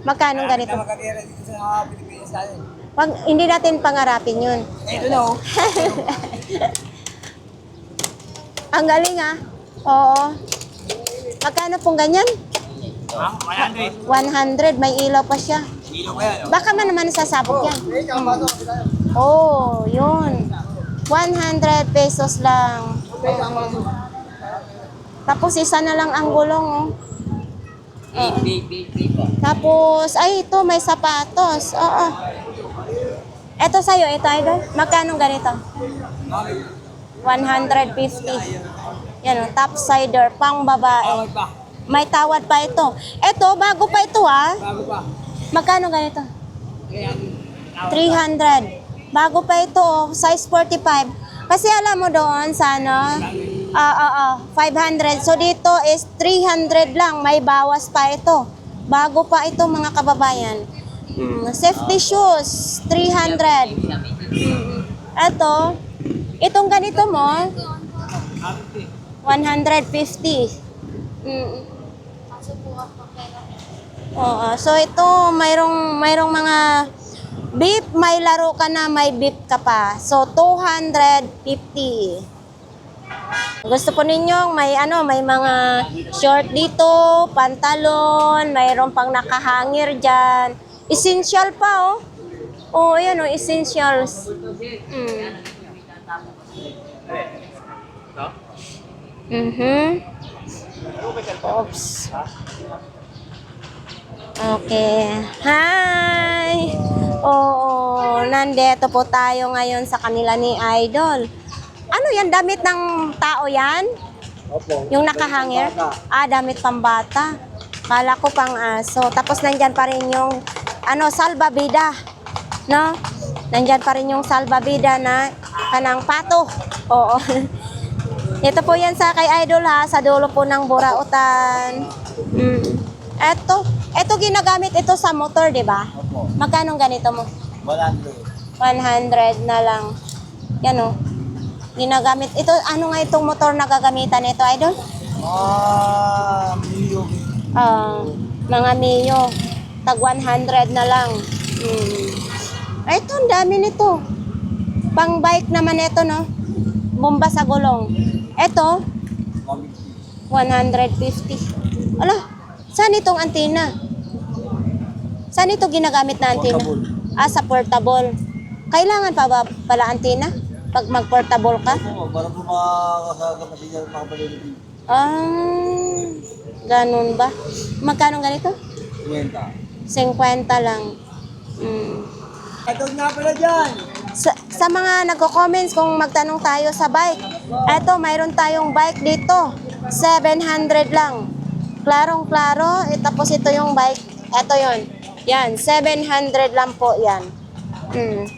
Magkano ganito? Makakatira dito sa Pilipinas natin. Wag hindi natin pangarapin 'yun. Ito na oh. Ang galing ah. Oo. Magkano pong ganyan? 100. 100, may ilaw pa siya. Kilo kaya, no? Baka man naman sasabog yan. Oh, yun. 100 pesos lang. Tapos isa na lang ang gulong, oh. Tapos, ay, ito, may sapatos. Oo. Ito sa'yo, ito, idol. Magkano ganito? 150. Yan, oh, topsider, pang babae. May tawad pa ito. Ito, bago pa ito, ah. Bago pa. Magkano ganito? 300. Bago pa ito, oh, size 45. Kasi alam mo doon sa ano, 500. So dito is 300 lang. May bawas pa ito. Bago pa ito mga kababayan. Safety shoes, 300. Ito, itong ganito mo, 150. Oo, so ito mayroong mga beef, may laro ka na, may beef ka pa. So 250. Gusto po ninyong may mga short dito, pantalon, mayroon pang nakahangir diyan. Essential pa oh. Oh, ayan oh, essentials. Oops. Okay. Hi! Oo, nandito po tayo ngayon sa kanila ni Idol. Ano yan? Damit ng tao yan? Opo. Yung nakahangir? Damit pambata. Kala ko pang aso. Tapos nandyan pa rin yung salbabida. No? Nandyan pa rin yung salbabida na kanang pato. Oo. Ito po yan sa kay Idol ha, sa dulo po ng Burautan. Ito ginagamit ito sa motor, di ba? Opo. Magkano ganito mo? 100. 100 na lang. Yan o. Ginagamit. Ito, ano nga itong motor na gagamitan nito, Idol? Mio. Mga Mio. Tag 100 na lang. Ito, ang dami nito. Pang bike naman ito, no? Bomba sa gulong. Ito, 150. Ala, saan itong antena? Saan ito ginagamit na antena? Sa portable. Kailangan pa ba pala antena? Pag mag-portable ka? Para po makakapatid niya makapalilitin. Ganun ba? Magkano ganito? 50. 50 lang. Ito nga pala dyan. Sa mga nagko-comments kung magtanong tayo sa bike, eto, mayroon tayong bike dito. 700 lang. Klarong-klaro. Tapos ito yung bike. Ito yon. Yan, 700 lang po yan.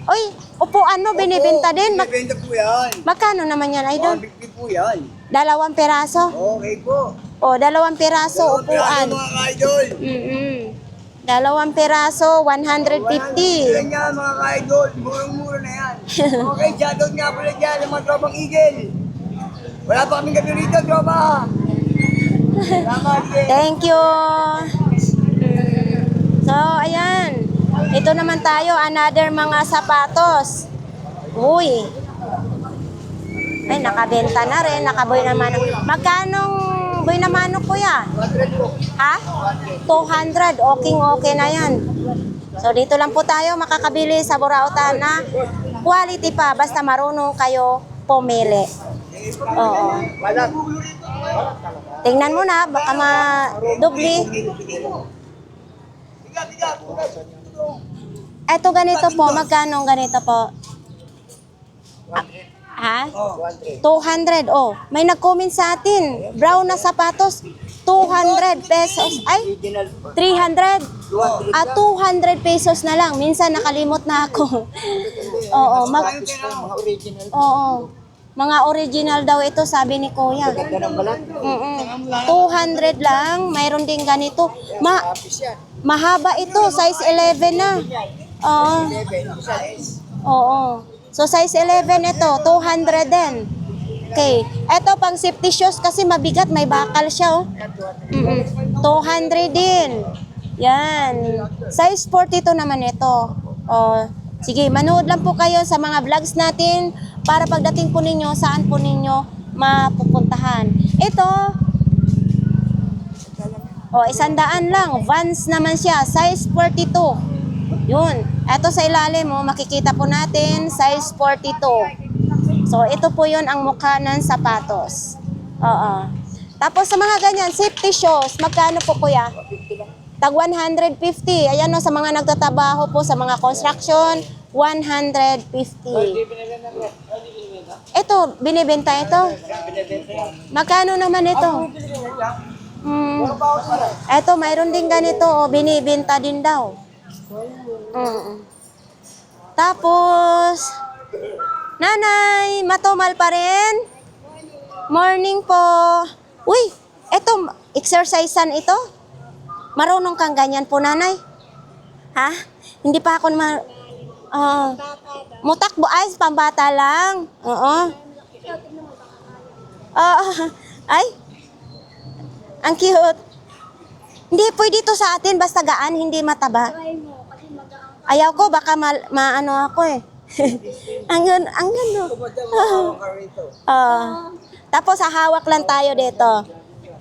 Uy, upuan mo, binibenta din. Binibenta po yan. Magkano naman yan, Idol? 150 po yan. 2 piraso? Okay po. O, 2 piraso, upuan. Mga idol. 2 piraso, 150. Yan yan mga ka-idol. Murang-mura na yan. Okay, shoutout nga pala dyan ng mga tropang Eagle. Wala pa kaming gabi rito, tropa. Salamat, eh. Thank you. So, ayan. Ito naman tayo, another mga sapatos. Uy. Ay, nakabenta na rin. Nakaboy na manok. Magkanong boy na manok, kuya? Ha? 200. Okay na yan. So, dito lang po tayo makakabili sa Burautan na quality pa. Basta marunong kayo pumili. Oo. Tingnan mo na, baka ma-dubli. Eto ganito po, magkano ganito po? Ha? 200. Oh, may nag-comment sa atin. Brown na sapatos, 200 pesos. Ay, 300. 200 pesos na lang. Minsan nakalimot na ako. Oo, Oo. Mga original daw ito, sabi ni Kuya. 200 lang. Mayroon din ganito. Mahaba ito, size 11 na. Oo. Oo. So, size 11 ito, 200 din. Okay. Ito, pang safety shoes kasi mabigat, may bakal siya, oh. 200 din. Yan. Size 42 naman ito. Oh. Sige, manood lang po kayo sa mga vlogs natin para pagdating po ninyo, saan po ninyo mapupuntahan. Ito, 100 lang. Vans naman siya, size 42. Yun. Ito sa ilalim mo, makikita po natin, size 42. So, ito po yun ang mukha ng sapatos. Oo. Tapos sa mga ganyan, safety shoes, magkano po kuya? Tag 150. Ayan o, sa mga nagtatrabaho po sa mga construction, 150. Ito, binibenta ito. Magkano naman ito? Ito, mayroon din ganito, binibenta din daw. Tapos, nanay, matumal pa rin? Morning po. Uy, eto, exercisean ito? Marunong kang ganyan po, nanay? Ha? Hindi pa ako mutakbo, ay, pambata lang. Oo. Ay, ang cute. Hindi, pwede ito sa atin, basta gaan, hindi mataba. Ayaw ko, baka maano ako eh. ang gano. Tapos hahawak lang tayo dito.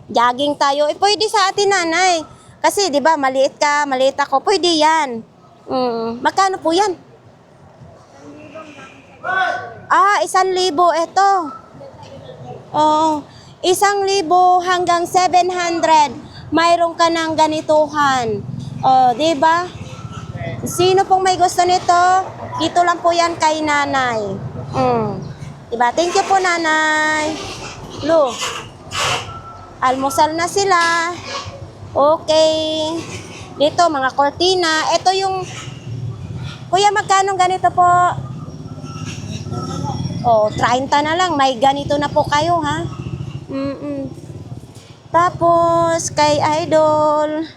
Jogging tayo. Eh, pwede sa atin, nanay. Kasi, di ba, maliit ka, maliit ako. Pwede yan. Magkano po yan? 1,000 ito. Oh, 1,000 hanggang 700. Mayroon ka ng ganituhan. Oh, di ba? Sino pong may gusto nito? Dito lang po yan kay nanay. Diba? Thank you po, nanay. Lu, almusal na sila. Okay. Dito, mga cortina. Ito yung... Kuya, magkano ganito po? 30 na lang. May ganito na po kayo, ha? Tapos, kay Idol...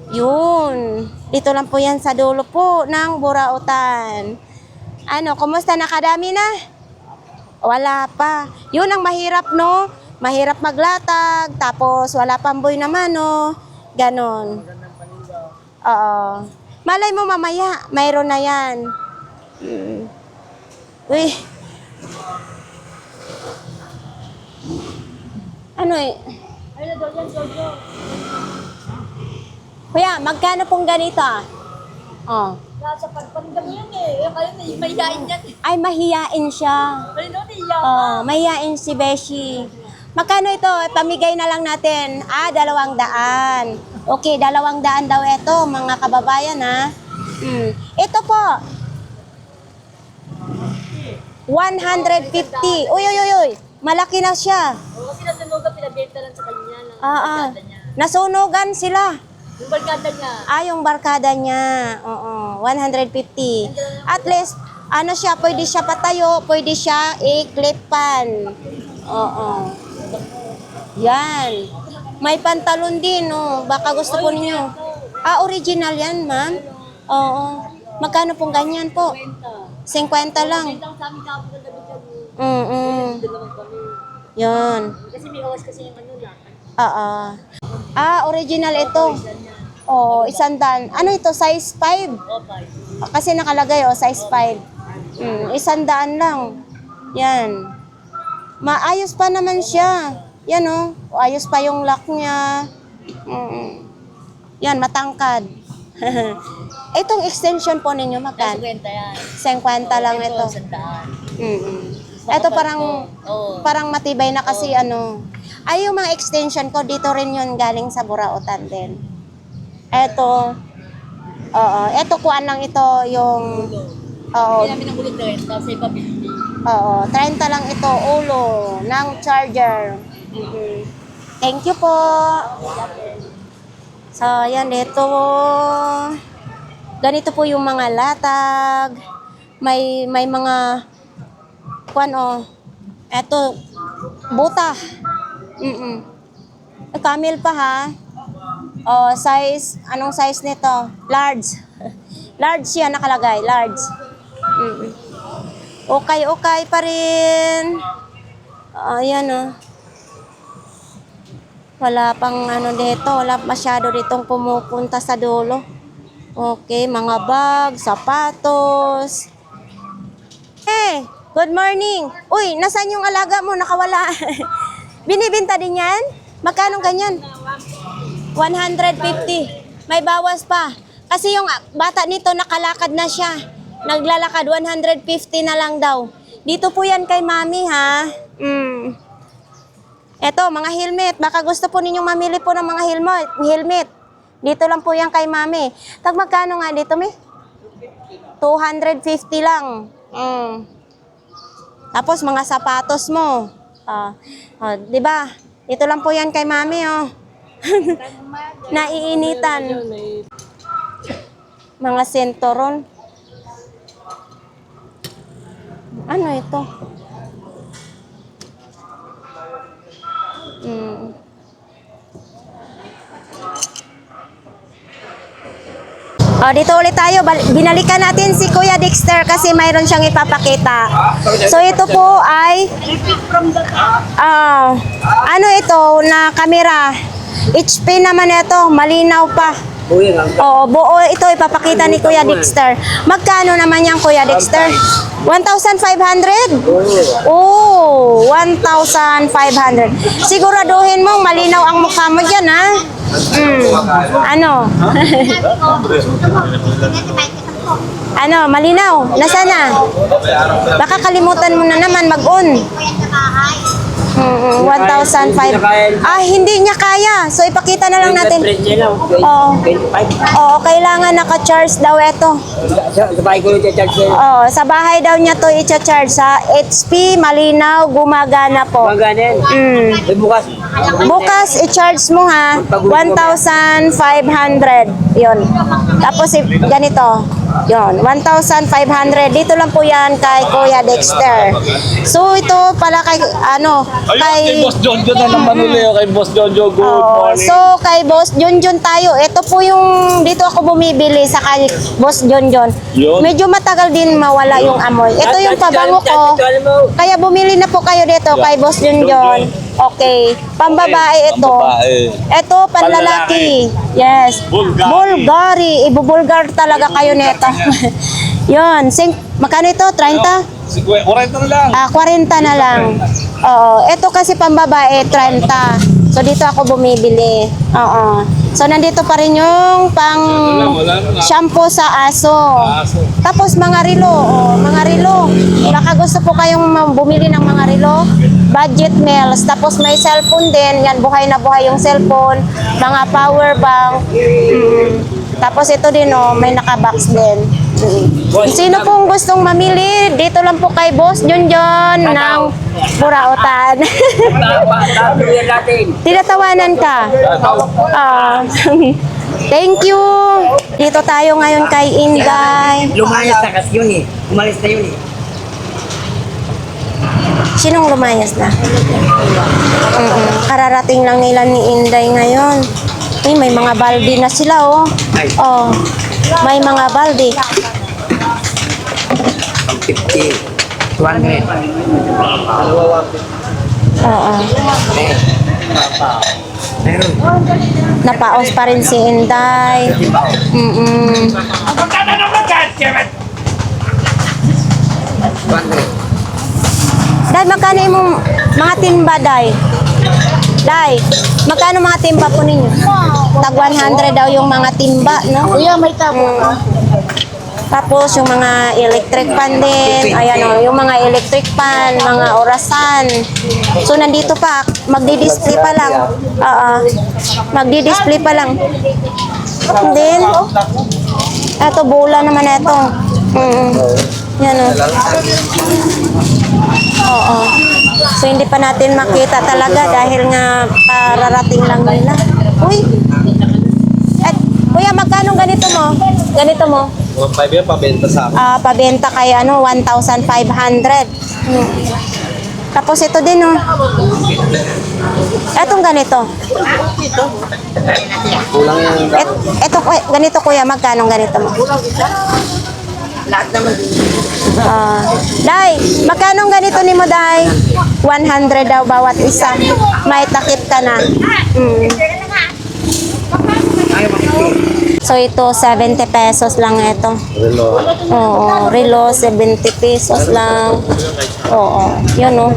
Yun. Dito lang po yan sa dulo po ng Burautan. Ano, kumusta? Nakadami na? Wala pa. Yun ang mahirap, no? Mahirap maglatag, tapos wala pang boy naman, no? Ganon. Oo. Malay mo mamaya, mayroon na yan. Uy. Ano eh? Kuya, magkano pong ganito ah? Nasa pagpanda mo yan eh. Kaya mahihain yan. Ay, mahiyain siya. Kaya naiya. Mahiyain si Beshi. Magkano ito? Pamigay na lang natin. 200. Okay, 200 daw ito, mga kababayan ha. Ito po. 150. Uy. Malaki na siya. Kasi nasunugan, pinabenta lang sa kanya. Nasunugan sila. Yung barkada niya. Yung barkada niya. Oo, 150. At least, ano siya, pwede siya patayo, pwede siya iklipan. Oo. Yan. May pantalon din, oh. Baka gusto po ninyo. Original yan, ma'am. Oo. Magkano pong ganyan po? 50 lang. Ito ang sa amin kapag ng damit yan. Yun. Kasi may awas kasi yung ano lang. Oo. Original ito. Oh, 100. Ano ito? Size 5? Okay. Kasi nakalagay, size 5. 100 lang. Yan. Maayos pa naman siya. Yan, ayos pa yung lock niya. Yan, matangkad. Itong extension po ninyo, magkano? 50 yan. 50 lang ito. Sandaan. Ito parang Oo. parang matibay na kasi Ay, yung mga extension ko, dito rin yun galing sa Burautan din. Ito, ito kuan lang ito, yung, Hindi namin ang ulit na rin. Kasi pabili. 30 lang ito, ulo, ng charger. Thank you po. So, yan, ito. Ganito po yung mga latag. May mga, eto, buta. Camel pa ha. Size, anong size nito? Large. Large yan nakalagay, large. Okay pa rin. Ayan Wala pang dito, wala masyado ditong pumupunta sa dulo. Okay, mga bag, sapatos. Hey, good morning. Uy, nasaan yung alaga mo? Nakawala. Binibinta din yan? Magkano ganyan? 150. May bawas pa. Kasi yung bata nito nakalakad na siya. Naglalakad, 150 na lang daw. Dito po yan kay mami ha. Eto, mga helmet. Baka gusto po ninyong mamili po ng mga helmet. Dito lang po yan kay mami. Tag magkano nga dito, mi? 250 lang. Tapos mga sapatos mo. Di ba? Dito lang po yan kay mami, Naiinitan. Mga sentoron. Ano ito? Dito ulit tayo. Binalikan natin si Kuya Dexter kasi mayroon siyang ipapakita. So ito po ay ano ito na camera. HP naman ito, malinaw pa. Buo ito ipapakita ni Kuya Dexter. Magkano naman yan, Kuya Dexter? 1,500? Oh, 1,500. Siguraduhin mong malinaw ang mukha mo dyan, ha? Ano, malinaw? Nasaan na? Baka kalimutan mo na naman mag-on. 1,500. Hindi niya kaya. So, ipakita na lang natin. Kailangan naka-charge daw ito. Sa bahay ko yung charge. Sa bahay daw niya to i-charge. Sa HP, malinaw, gumagana po. Maganin. Bukas. Bukas, i-charge mo ha. 1,500. Yun. Tapos, ganito. Yun, 1,500. Dito lang po yan kay Kuya Dexter. So, ito pala kay, Kay Boss Jonjon na naman ulit. Kay Boss Jonjon, good morning. So, kay Boss Jonjon tayo. Ito po yung, dito ako bumibili sa kay Boss Jonjon. Yun. Medyo matagal din mawala yung amoy. Ito yung pabango ko. Kaya bumili na po kayo dito kay Boss Jonjon. Okay. Pambabae ito. Ito, panlalaki. Yes. Bulgari. Ibubulgar talaga kayo nito. Yun. Magkano ito? 30? 40 na lang. 40 na lang. Ito kasi pambabae, 30. So, dito ako bumibili. So, nandito pa rin yung pang shampoo sa aso. Tapos, mga relo. Mga relo. Baka gusto po kayong bumili ng mga relo. Budget meals. Tapos, may cellphone din. Yan, buhay na buhay yung cellphone. Mga power bank. Tapos, ito din, may nakabox din. Sino pong gustong mamili, dito lang po kay Boss Jonjon ng Burautan. Tinatawanan ka. Thank you. Dito tayo ngayon kay Inday. Lumayas na kasi yun Umalis na yun Sinong lumayas na? Kararating lang nila ni Inday ngayon. May mga balde na sila, may mga balde. 50. 100. Oo. Napaos pa rin si Inday. Day, magkano yung mga timba, Day? Day, magkano mga timba po ninyo? Tag 100 daw yung mga timba, no? Kuya, may tabo. Tapos yung mga electric fan din, ayan o, yung mga electric fan, mga orasan. So nandito pa, magdi-display pa lang. Oo, magdi-display pa lang. Then, eto bola naman eto. Yan o. Oo. So hindi pa natin makita talaga dahil nga pararating lang nila. Uy! Kuya, magkano ganito mo? Ganito mo? 1.5 yan, pabenta sa akin. Pabenta kay 1,500. Tapos ito din, oh. Etong ganito. Kulang yung Ito, ganito kuya, magkano ganito mo? Lahat naman. Day, magkano ganito ni mo, Day? 100 daw bawat isa. May takip ka na. So ito, 70 pesos lang ito. relo. Oo, relo, 70 pesos lang. Oo, yun oh.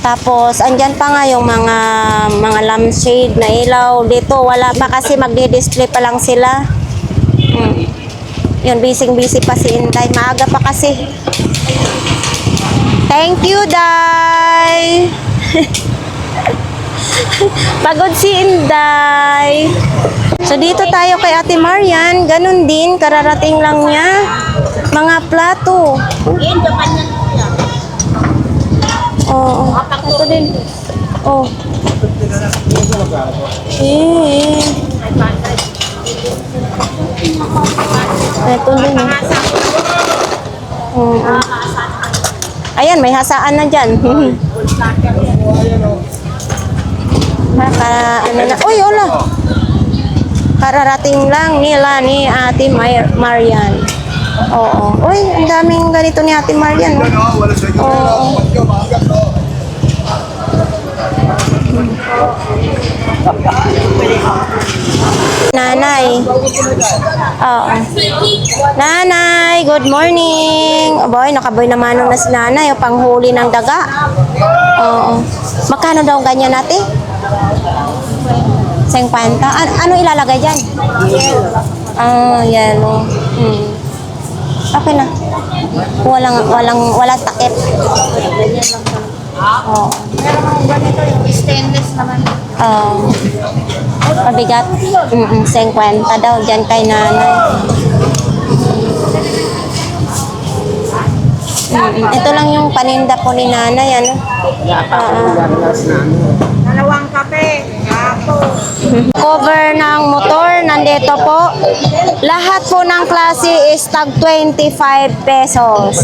Tapos, andyan pa nga yung mga lampshade na ilaw. Dito, wala pa kasi magdi-display pa lang sila. Yun, busy pa si Inday. Maaga pa kasi. Thank you, Day! Pagod si Inday. So dito tayo kay Ate Marian, ganun din, kararating lang niya. Mga plato. Oo, ito din. Oh. Ito din. Ayan, may hasaan na dyan. Ano na? Uy, hola! Kararating lang nila ni Ate Marian. Oo. Uy, ang daming ganito ni Ate Marian. Oo. Nanay. Oo. Nanay, good morning. Aboy, nakaboy naman na si nanay. O, panghuli ng daga. Oo. Magkano daw ganyan natin? 50. Ano ilalagay dyan? Yellow. Okay na. Walang takip. Oo. Meron akong ganito yung stainless naman. Mabigat. 50 daw dyan kay nanay. Ito lang yung paninda po ni nanay, ano? Dalawang kape. Gapo. Cover ng motor, nandito po. Lahat po ng klase is tag 25 pesos.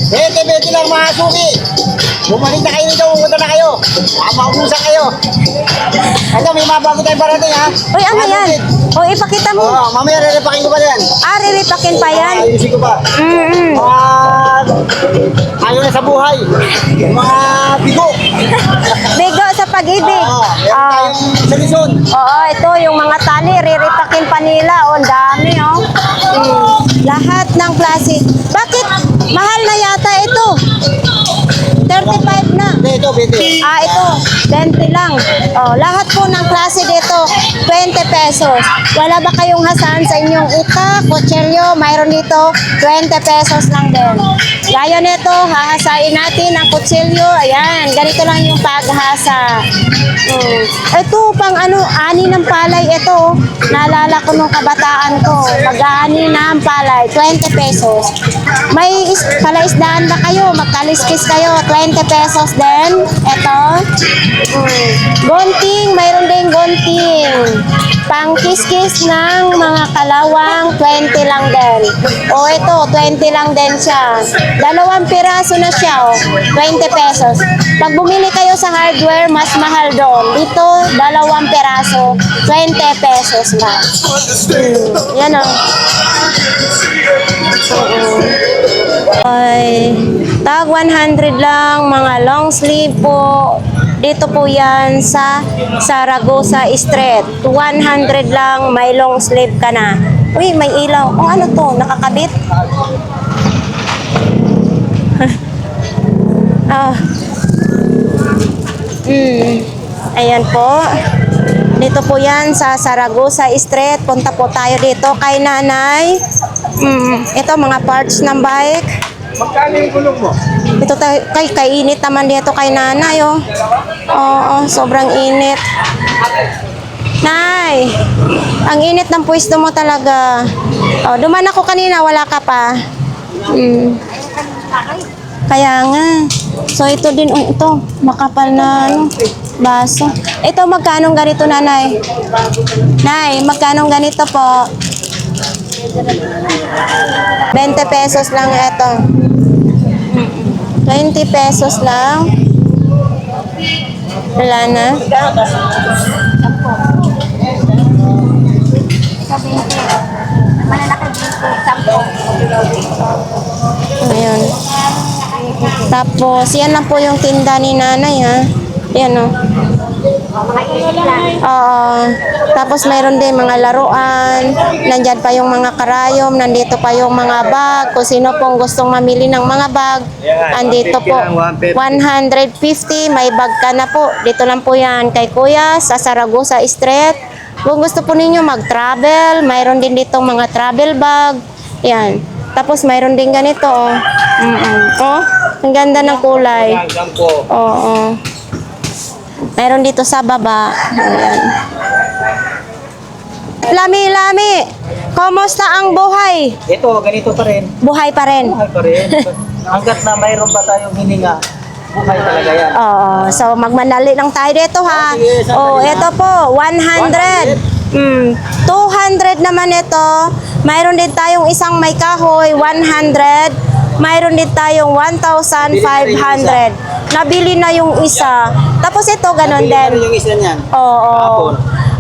Bete lang mga suki. Bumalik na kayo dito, pumunta na kayo. Maubusan kayo. Ito, may mabago tayong parating ha. Uy, ano yan? O, ipakita mo. Oo, mamaya riripakin ko pa yan. Riripakin pa yan? Ayusin ko pa. Ayaw na sa buhay. Yung mga bigo. Bigo sa pag-ibig. Meron tayong sa Luzon. Oo, ito yung mga tali, riripakin pa nila. O, ang dami, oh. Lahat ng klase. Bakit? Mahal na yata ito. 35 na. Ito, bete. Ito, 20 lang. Lahat po ng klase dito, 20 pesos. Wala ba kayong hasan sa inyong utak, kutsilyo? Mayroon dito, 20 pesos lang din. Gaya nito, hahasain natin ang kutsilyo. Ayan, ganito lang yung paghasa. Ito, pang ani ng palay ito. Naalala ko nung kabataan ko. Mag-ani ng palay, 20 pesos. May palaisdaan ba kayo? Magkaliskis kayo, 20 pesos din. Ito. Gonting, mayroon din gonting. Pang kiskis ng mga kalawang, 20 lang din. Ito, 20 lang din siya. 2 piraso na siya, 20 pesos. Pag bumili kayo sa hardware, mas mahal doon. Dito, 2 piraso, 20 pesos lang. Yan o. Ay, Tag 100 lang, mga long sleeve po. Dito po yan sa Zaragoza Street. 100 lang, may long sleeve ka na. Uy, may ilaw. Oh, ano to? Nakakabit? Ah. Ayan po. Dito po yan sa Zaragoza Street. Punta po tayo dito kay nanay. Ito mga parts ng bike. Magkano yung gulong mo? Ito tayo, kay init naman dito kay nanay, oh. Oo, sobrang init. Nay, ang init ng pwesto mo talaga. Oh, duman ako kanina, wala ka pa. Kaya nga. So ito din, oh, ito, makapal na ano, baso. Ito, magkano ganito, nanay? Nay, magkano ganito po? 20 pesos lang ito. 20 pesos lang. Wala na. Ayan. Tapos, yan lang po yung tinda ni nanay, ha. Yan, o. Oo. Tapos, mayroon din mga laruan. Nandyan pa yung mga karayom. Nandito pa yung mga bag. Kung sino pong gustong mamili ng mga bag, andito po. 150. May bag ka na po. Dito lang po yan kay Kuya sa Zaragoza Street. Kung gusto po ninyo mag-travel, mayroon din dito mga travel bag. Yan. Tapos, mayroon din ganito, oh. Oh, ang ganda ng kulay. Oo. Mayroon dito sa baba. Ayan. Lami, kumusta ang buhay? Ito, ganito pa rin. Buhay pa rin. Buhay pa rin. Hanggat na mayroon pa tayong hininga, buhay talaga yan. Oo. So, magmanali lang tayo dito, ha? sige, sandali Oh, lang. ito po, 100. 200 naman ito. Mayroon din tayong isang may kahoy, 100. Mayroon din tayong 1,500. Nabili na yung isa. Tapos ito, ganun din. Yung isa niyan. Oo. Kahapon.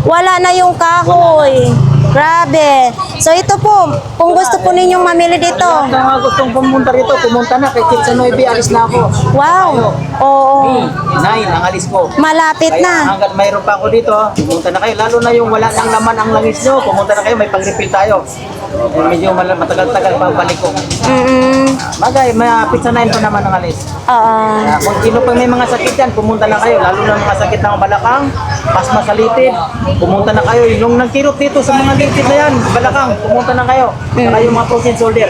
Wala na yung kahoy. Grabe. So ito po, kung gusto po ninyong mamili dito. Kung mga gustong pumunta rito, pumunta na kay Kitsa Noybe, alis na ako. Wow. Oo. 9, ang alis ko. Malapit Kaya na. hanggat mayroon pa ako dito, pumunta na kayo. Lalo na yung wala nang laman ang langis nyo, pumunta na kayo, may pang-refill tayo. Medyo matagal-tagal pa balik ko. Bagay, may pizza 9 pa naman ang alis. Oo. Kung sino pa may mga sakit yan, pumunta na kayo. Lalo na mga sakit ng balakang, pasma sa litid, pumunta na kayo. Yung nagkirot dito sa mga litid na yan, balakang, pumunta na kayo. Saka yung mga protein shoulder.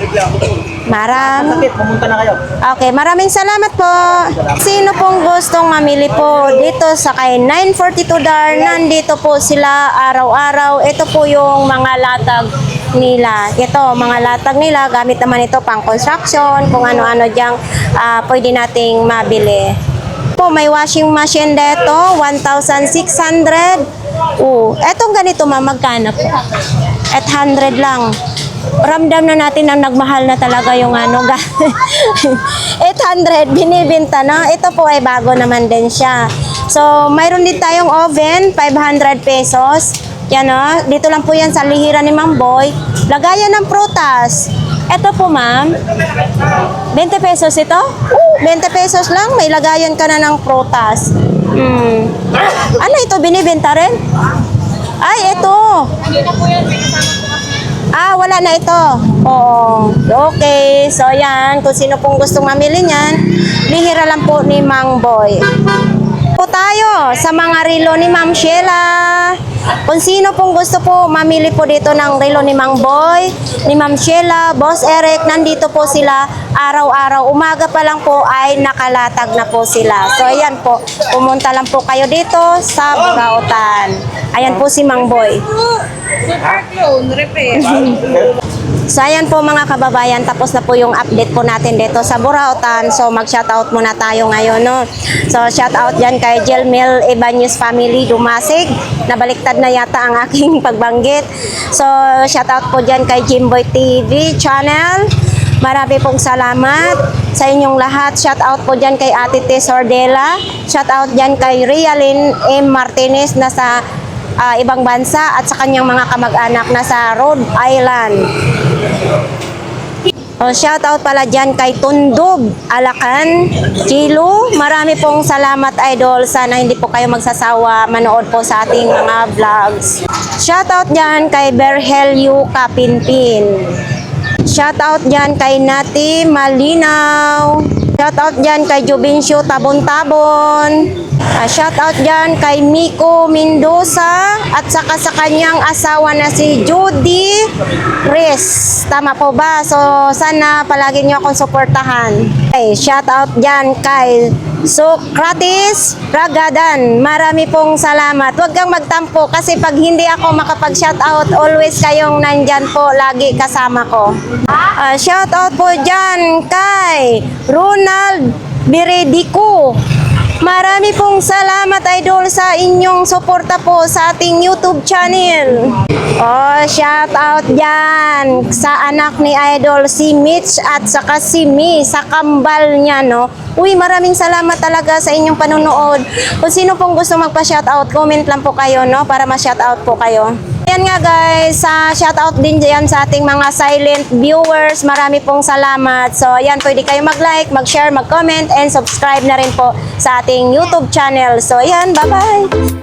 Maraming. Sakit, pumunta na kayo. Okay, maraming salamat po. Sino pong gustong mamili po dito sa kay 942 Dar, nandito po sila araw-araw. Ito po yung mga latag nila. Ito, mga latag nila, gamit naman ito pang construction, kung ano-ano diyang pwede nating mabili. Po, may washing machine dito, 1,600. Etong ganito, magkano po? 800 lang. Ramdam na natin ang nagmahal na talaga yung ano. 800, binibenta, no? Ito po ay bago naman din siya. So, mayroon din tayong oven, 500 pesos. Yan, no? Dito lang po yan sa lihiran ni Ma'am Boy. Lagayan ng prutas. Ito po, ma'am. 20 pesos ito? 20 pesos lang. May lagayan ka na ng prutas. Ano ito? Binibenta rin? Ay, ito. Wala na ito. Oo. Okay. So, yan. Kung sino pong gustong mamili niyan, lihira lang po ni Mang Boy. Po tayo sa mga relo ni Ma'am Sheila. Kung sino pong gusto po mamili po dito ng relo ni Mang Boy, ni Ma'am Sheila, Boss Eric, nandito po sila araw-araw. Umaga pa lang po ay nakalatag na po sila. So, ayan po. Pumunta lang po kayo dito sa Burautan. Ayan po si Mang Boy. Super clone, repair. So, ayan po mga kababayan, tapos na po yung update po natin dito sa Burautan. So, mag-shoutout muna tayo ngayon, no? So, shoutout dyan kay Jelmel Ibanez Family Dumasig. Nabaliktad na yata ang aking pagbanggit. So, shoutout po dyan kay Jimboy TV channel. Marami pong salamat sa inyong lahat. Shoutout po dyan kay Ate Tess Ordela. Shoutout dyan kay Rialyn M. Martinez na sa ibang bansa at sa kanyang mga kamag-anak na sa Rhode Island. O, shoutout pala dyan kay Tundog, Alacan, Kilo. Marami pong salamat, idol. Sana hindi po kayo magsasawa manood po sa ating mga vlogs. Shoutout dyan kay Berhelio Kapinpin. Shoutout dyan kay Nati Malinaw. Shoutout dyan kay Jubincio Tabon-Tabon. Shoutout dyan kay Miko Mendoza at saka sa kanyang asawa na si Judy Reyes. Tama po ba? So, sana palagi nyo akong suportahan. Okay, shoutout dyan kay Socrates Ragadan. Marami pong salamat. Huwag kang magtampo kasi pag hindi ako makapag-shoutout, always kayong nandyan po, lagi kasama ko. Shoutout po dyan kay Ronald Biredico. Marami pong salamat, idol, sa inyong suporta po sa ating YouTube channel. Oh, shout out dyan sa anak ni idol, si Mitch at saka si Mi, sa kambal niya, no? Uy, maraming salamat talaga sa inyong panunood. Kung sino pong gusto magpa-shout out, comment lang po kayo, no? Para ma-shout out po kayo. Ayan nga guys, shout out din dyan sa ating mga silent viewers. Marami pong salamat. So ayan, pwede kayo mag-like, mag-share, mag-comment, and subscribe na rin po sa ating YouTube channel. So ayan, bye-bye!